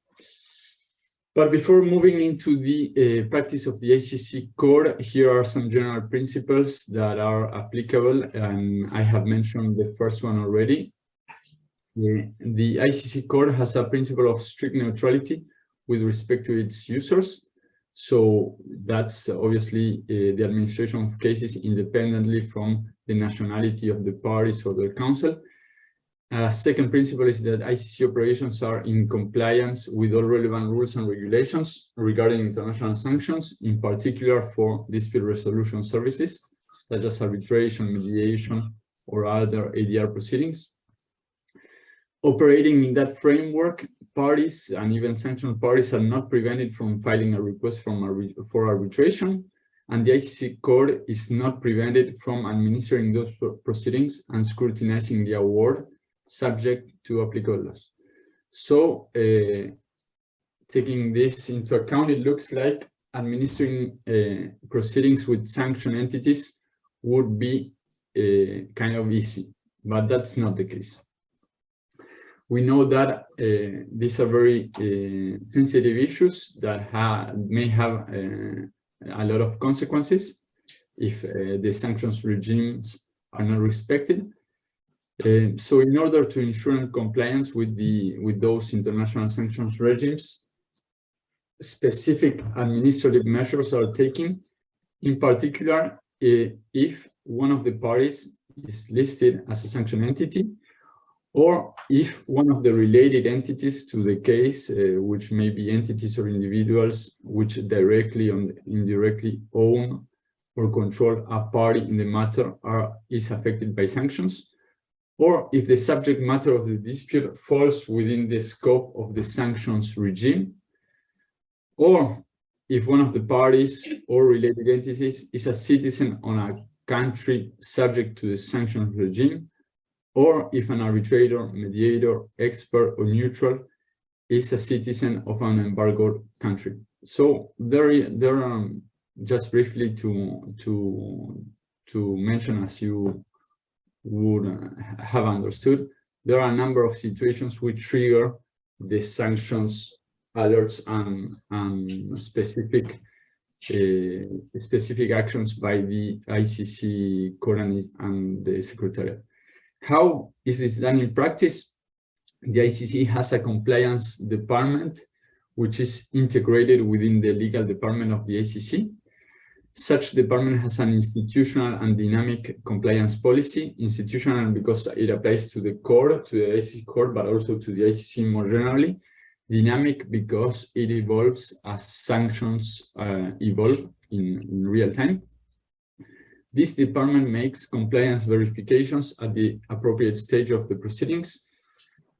But before moving into the practice of the ICC Core, here are some general principles that are applicable, and I have mentioned the first one already. The ICC Core has a principle of strict neutrality with respect to its users. So that's obviously the administration of cases independently from the nationality of the parties or the counsel. Second principle is that ICC operations are in compliance with all relevant rules and regulations regarding international sanctions, in particular for dispute resolution services, such as arbitration, mediation, or other ADR proceedings. Operating in that framework, parties and even sanctioned parties are not prevented from filing a request for arbitration, and the ICC court is not prevented from administering those proceedings and scrutinizing the award subject to applicable laws. So, taking this into account, it looks like administering proceedings with sanctioned entities would be kind of easy, but that's not the case. We know that these are very sensitive issues that may have a lot of consequences if the sanctions regimes are not respected. So in order to ensure compliance with those international sanctions regimes, specific administrative measures are taken. In particular, if one of the parties is listed as a sanctioned entity, or if one of the related entities to the case, which may be entities or individuals which directly or indirectly own or control a party in the matter is affected by sanctions, or if the subject matter of the dispute falls within the scope of the sanctions regime, or if one of the parties or related entities is a citizen on a country subject to the sanctions regime, or if an arbitrator, mediator, expert, or neutral is a citizen of an embargoed country. So there are just briefly to mention, as you would have understood, there are a number of situations which trigger the sanctions alerts and specific actions by the ICC court and the Secretariat. How is this done in practice? The ICC has a compliance department which is integrated within the legal department of the ICC. Such department has an institutional and dynamic compliance policy. Institutional because it applies to the court, to the ICC court, but also to the ICC more generally. Dynamic because it evolves as sanctions evolve in real time. This department makes compliance verifications at the appropriate stage of the proceedings.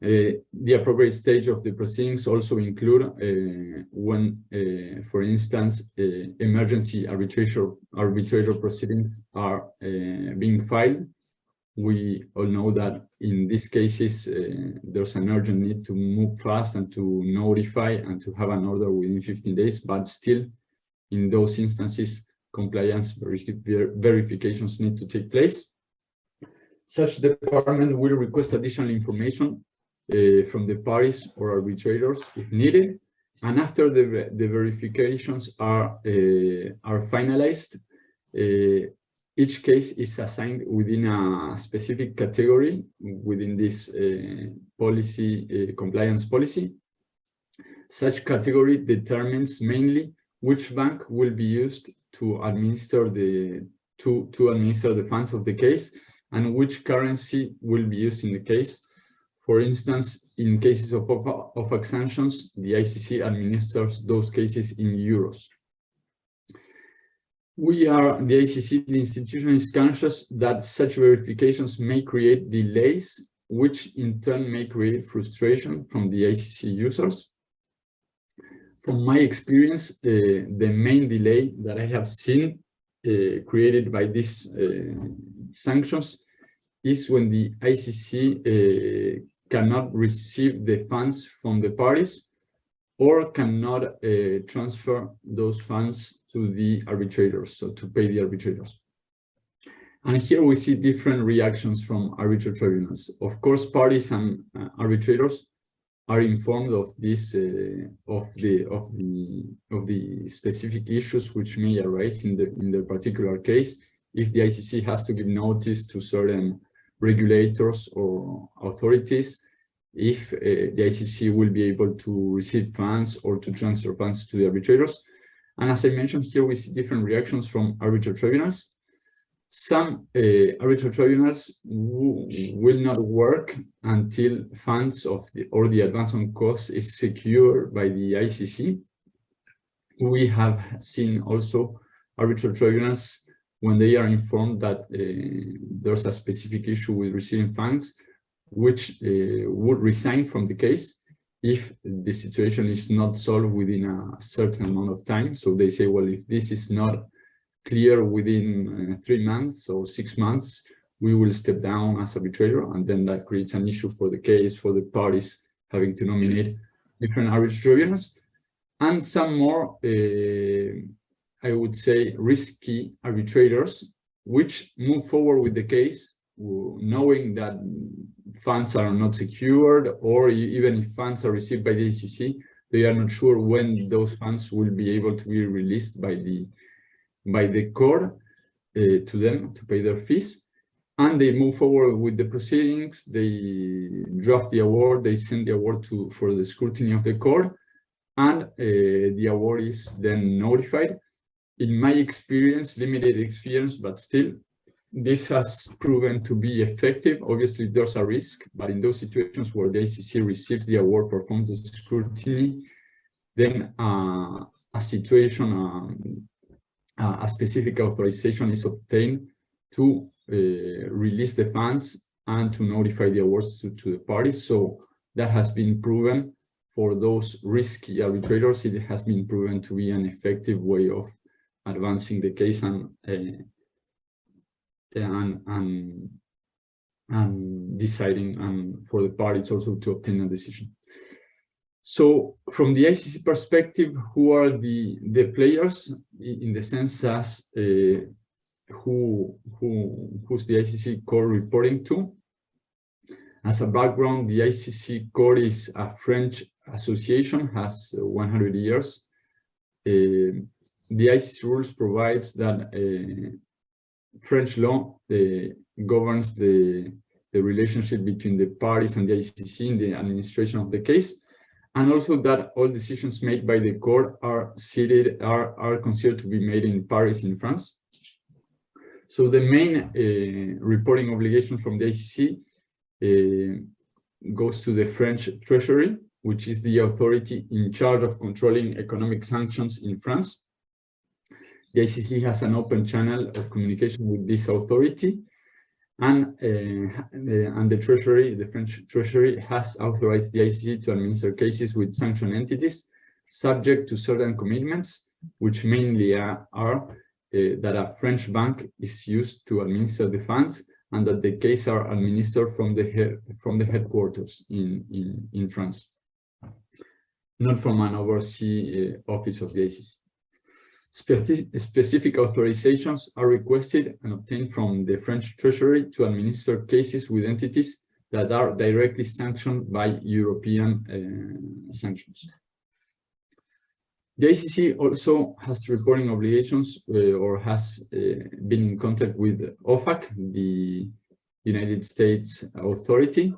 The appropriate stage of the proceedings also include when, for instance, emergency arbitrator proceedings are being filed. We all know that in these cases, there's an urgent need to move fast and to notify and to have an order within 15 days, but still in those instances, compliance verifications need to take place. Such department will request additional information from the parties or arbitrators if needed, and after the verifications are finalized, each case is assigned within a specific category within this compliance policy. Such category determines mainly which bank will be used to administer the funds of the case and which currency will be used in the case. For instance, in cases of OFAC sanctions, the ICC administers those cases in euros. The ICC, the institution, is conscious that such verifications may create delays, which in turn may create frustration from the ICC users. From my experience, the main delay that I have seen created by these sanctions is when the ICC cannot receive the funds from the parties or cannot transfer those funds to the arbitrators, so to pay the arbitrators. And here we see different reactions from arbitral tribunals. Of course, parties and arbitrators are informed of this of the specific issues which may arise in the particular case. If the ICC has to give notice to certain regulators or authorities, if the ICC will be able to receive funds or to transfer funds to the arbitrators. And as I mentioned, here we see different reactions from arbitral tribunals. Some arbitral tribunals will not work until funds or the advance on cost is secured by the ICC. We have seen also arbitral tribunals when they are informed that there's a specific issue with receiving funds, which would resign from the case if the situation is not solved within a certain amount of time. So they say, well, if this is not clear within 3 months or 6 months, we will step down as arbitrator, and then that creates an issue for the case, for the parties having to nominate different arbitrage tribunals, and some more, I would say, risky arbitrators, which move forward with the case, knowing that funds are not secured, or even if funds are received by the ICC, they are not sure when those funds will be able to be released by the court to them to pay their fees. And they move forward with the proceedings, they draft the award, they send the award for the scrutiny of the court, and the award is then notified. In my experience, limited experience, but still, this has proven to be effective. Obviously, there's a risk, but in those situations where the ICC receives the award, performs the scrutiny, then a specific authorization is obtained to release the funds and to notify the awards to the parties. So that has been proven for those risky arbitrators. It has been proven to be an effective way of advancing the case and deciding, and for the parties also to obtain a decision. So from the ICC perspective, who are the players in the sense as who's the ICC court reporting to? As a background, the ICC court is a French association, has 100 years. The ICC rules provides that French law governs the relationship between the parties and the ICC in the administration of the case, and also that all decisions made by the court are considered to be made in Paris, in France. So the main reporting obligation from the ICC goes to the French Treasury, which is the authority in charge of controlling economic sanctions in France. The ICC has an open channel of communication with this authority, and the Treasury, the French Treasury, has authorized the ICC to administer cases with sanctioned entities, subject to certain commitments, which mainly are that a French bank is used to administer the funds, and that the case are administered from the headquarters in France, not from an overseas office of the ICC. Specific authorizations are requested and obtained from the French Treasury to administer cases with entities that are directly sanctioned by European sanctions. The ICC also has reporting obligations or has been in contact with OFAC, the United States authority.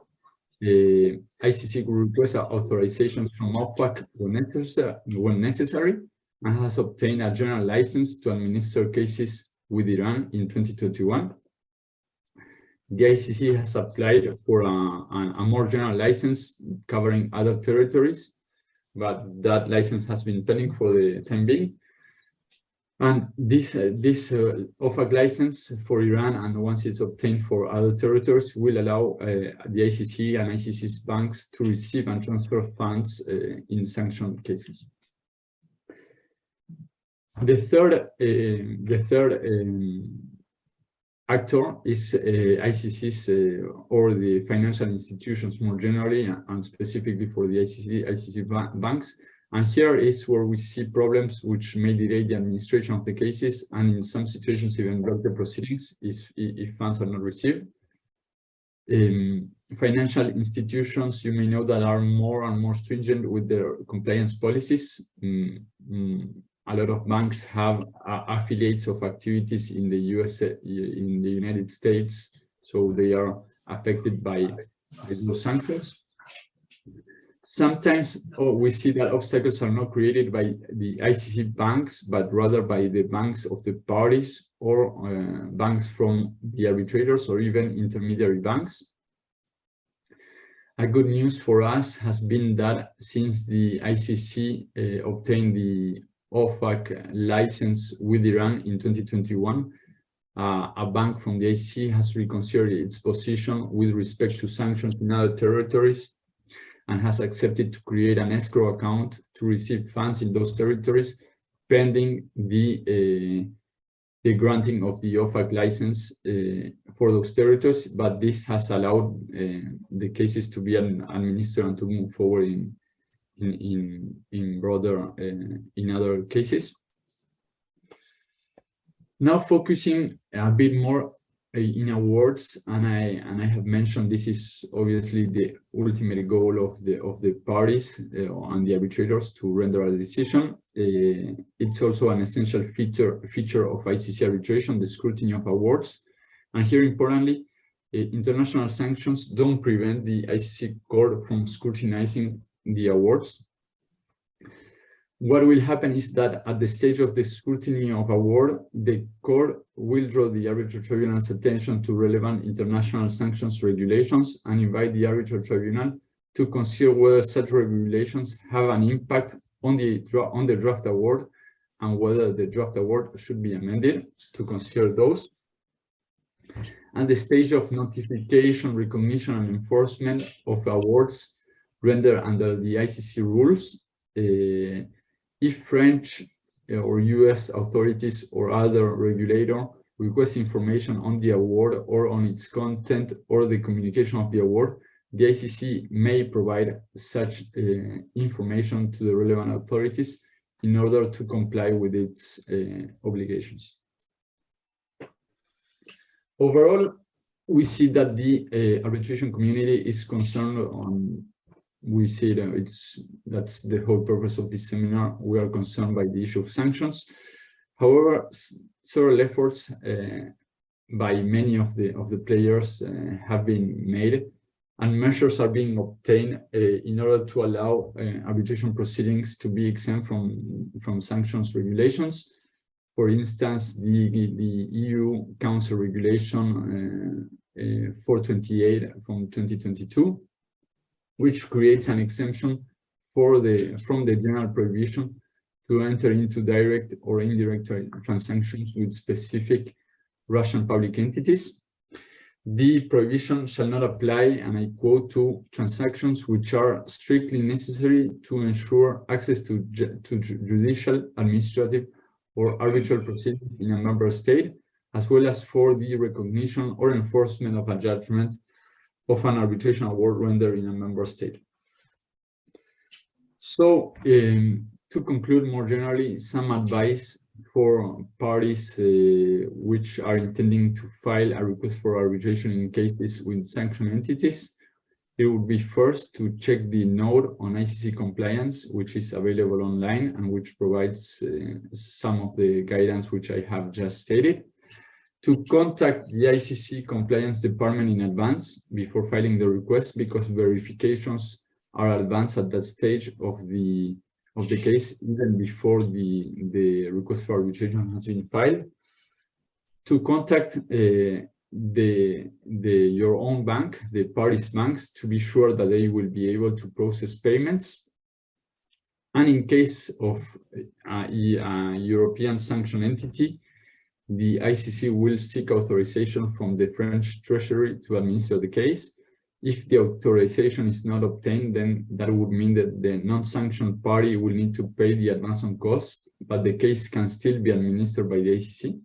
The ICC will request authorizations from OFAC when necessary, and has obtained a general license to administer cases with Iran in 2021. The ICC has applied for a more general license covering other territories, but that license has been pending for the time being. And this OFAC license for Iran, and once it's obtained for other territories, will allow the ICC and ICC's banks to receive and transfer funds in sanctioned cases. The third actor is ICC's or the financial institutions more generally, and specifically for the ICC banks. And here is where we see problems which may delay the administration of the cases, and in some situations even block the proceedings if funds are not received. Financial institutions, you may know, that are more and more stringent with their compliance policies. A lot of banks have affiliates of activities in the USA, in the United States, so they are affected by those sanctions. Sometimes we see that obstacles are not created by the ICC banks, but rather by the banks of the parties, or banks from the arbitrators, or even intermediary banks. A good news for us has been that since the ICC obtained the OFAC license with Iran in 2021, a bank from the ICC has reconsidered its position with respect to sanctions in other territories, and has accepted to create an escrow account to receive funds in those territories, pending the the granting of the OFAC license for those territories, but this has allowed the cases to be administered and to move forward in broader in other cases. Now focusing a bit more in awards, and I have mentioned this is obviously the ultimate goal of the parties and the arbitrators to render a decision. It's also an essential feature of ICC arbitration, the scrutiny of awards. And here, importantly, international sanctions don't prevent the ICC court from scrutinizing the awards. What will happen is that at the stage of the scrutiny of award, the court will draw the arbitral tribunal's attention to relevant international sanctions regulations and invite the arbitral tribunal to consider whether such regulations have an impact on the draft award and whether the draft award should be amended to consider those. At the stage of notification, recognition, and enforcement of awards rendered under the ICC rules, if French or US authorities or other regulator request information on the award or on its content or the communication of the award, the ICC may provide such information to the relevant authorities in order to comply with its obligations. Overall, we see that the arbitration community is concerned on. We see that that's the whole purpose of this seminar. We are concerned by the issue of sanctions. However, several efforts by many of the players have been made, and measures are being obtained in order to allow arbitration proceedings to be exempt from sanctions regulations. For instance, the EU Council Regulation 428 from 2022. Which creates an exemption from the general prohibition to enter into direct or indirect transactions with specific Russian public entities. The prohibition shall not apply, and I quote, to transactions which are strictly necessary to ensure access to judicial, administrative, or arbitral proceedings in a member state, as well as for the recognition or enforcement of a judgment of an arbitration award rendered in a member state. So, to conclude more generally, some advice for parties which are intending to file a request for arbitration in cases with sanctioned entities. It would be first to check the node on ICC compliance, which is available online and which provides some of the guidance which I have just stated. To contact the ICC compliance department in advance before filing the request, because verifications are advanced at that stage of the case, even before the request for arbitration has been filed. To contact your own bank, the parties' banks, to be sure that they will be able to process payments. And in case of a European sanction entity, the ICC will seek authorization from the French Treasury to administer the case. If the authorization is not obtained, then that would mean that the non-sanctioned party will need to pay the advance on cost, but the case can still be administered by the ICC.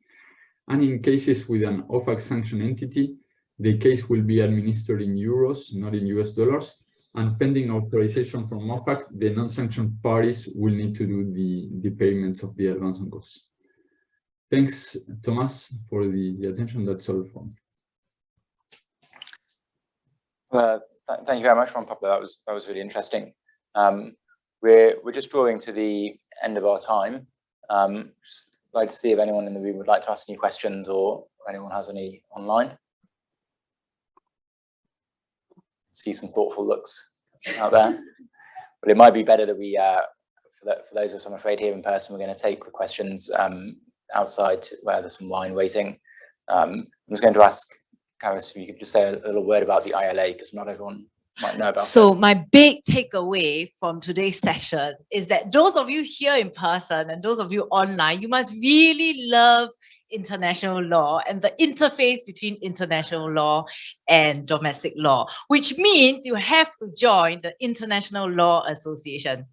And in cases with an OFAC sanctioned entity, the case will be administered in euros, not in US dollars. And pending authorization from OFAC, the non-sanctioned parties will need to do the payments of the advance on cost. Thanks, Thomas, for the attention. That's all from me. Thank you very much, Juan Pablo. That was really interesting. We're just drawing to the end of our time. Just like to see if anyone in the room would like to ask any questions, or anyone has any online. See some thoughtful looks out there. But it might be better that we, for those of us, I'm afraid, here in person, we're going to take the questions outside where there's some line waiting. I'm just going to ask Karis if you could just say a little word about the ILA, because not everyone might know about So it. my big takeaway from today's session is that those of you here in person and those of you online, you must really love international law and the interface between international law and domestic law, which means you have to join the International Law Association.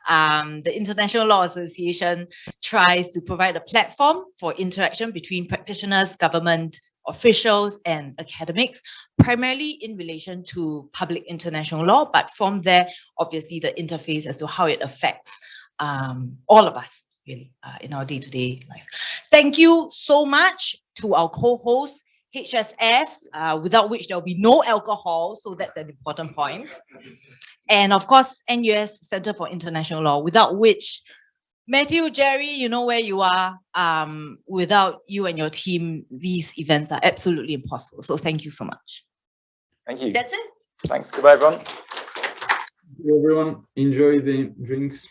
The International Law Association tries to provide a platform for interaction between practitioners, government officials, and academics, primarily in relation to public international law, but from there, obviously, the interface as to how it affects all of us, really, in our day-to-day life. Thank you so much to our co-hosts, HSF, without which there will be no alcohol, so that's an important point. And of course, NUS Center for International Law, without which, Matthew, Jerry, you know where you are. Without you and your team, these events are absolutely impossible. So thank you so much. Thank you. That's it. Thanks. Goodbye, everyone. Everyone, enjoy the drinks.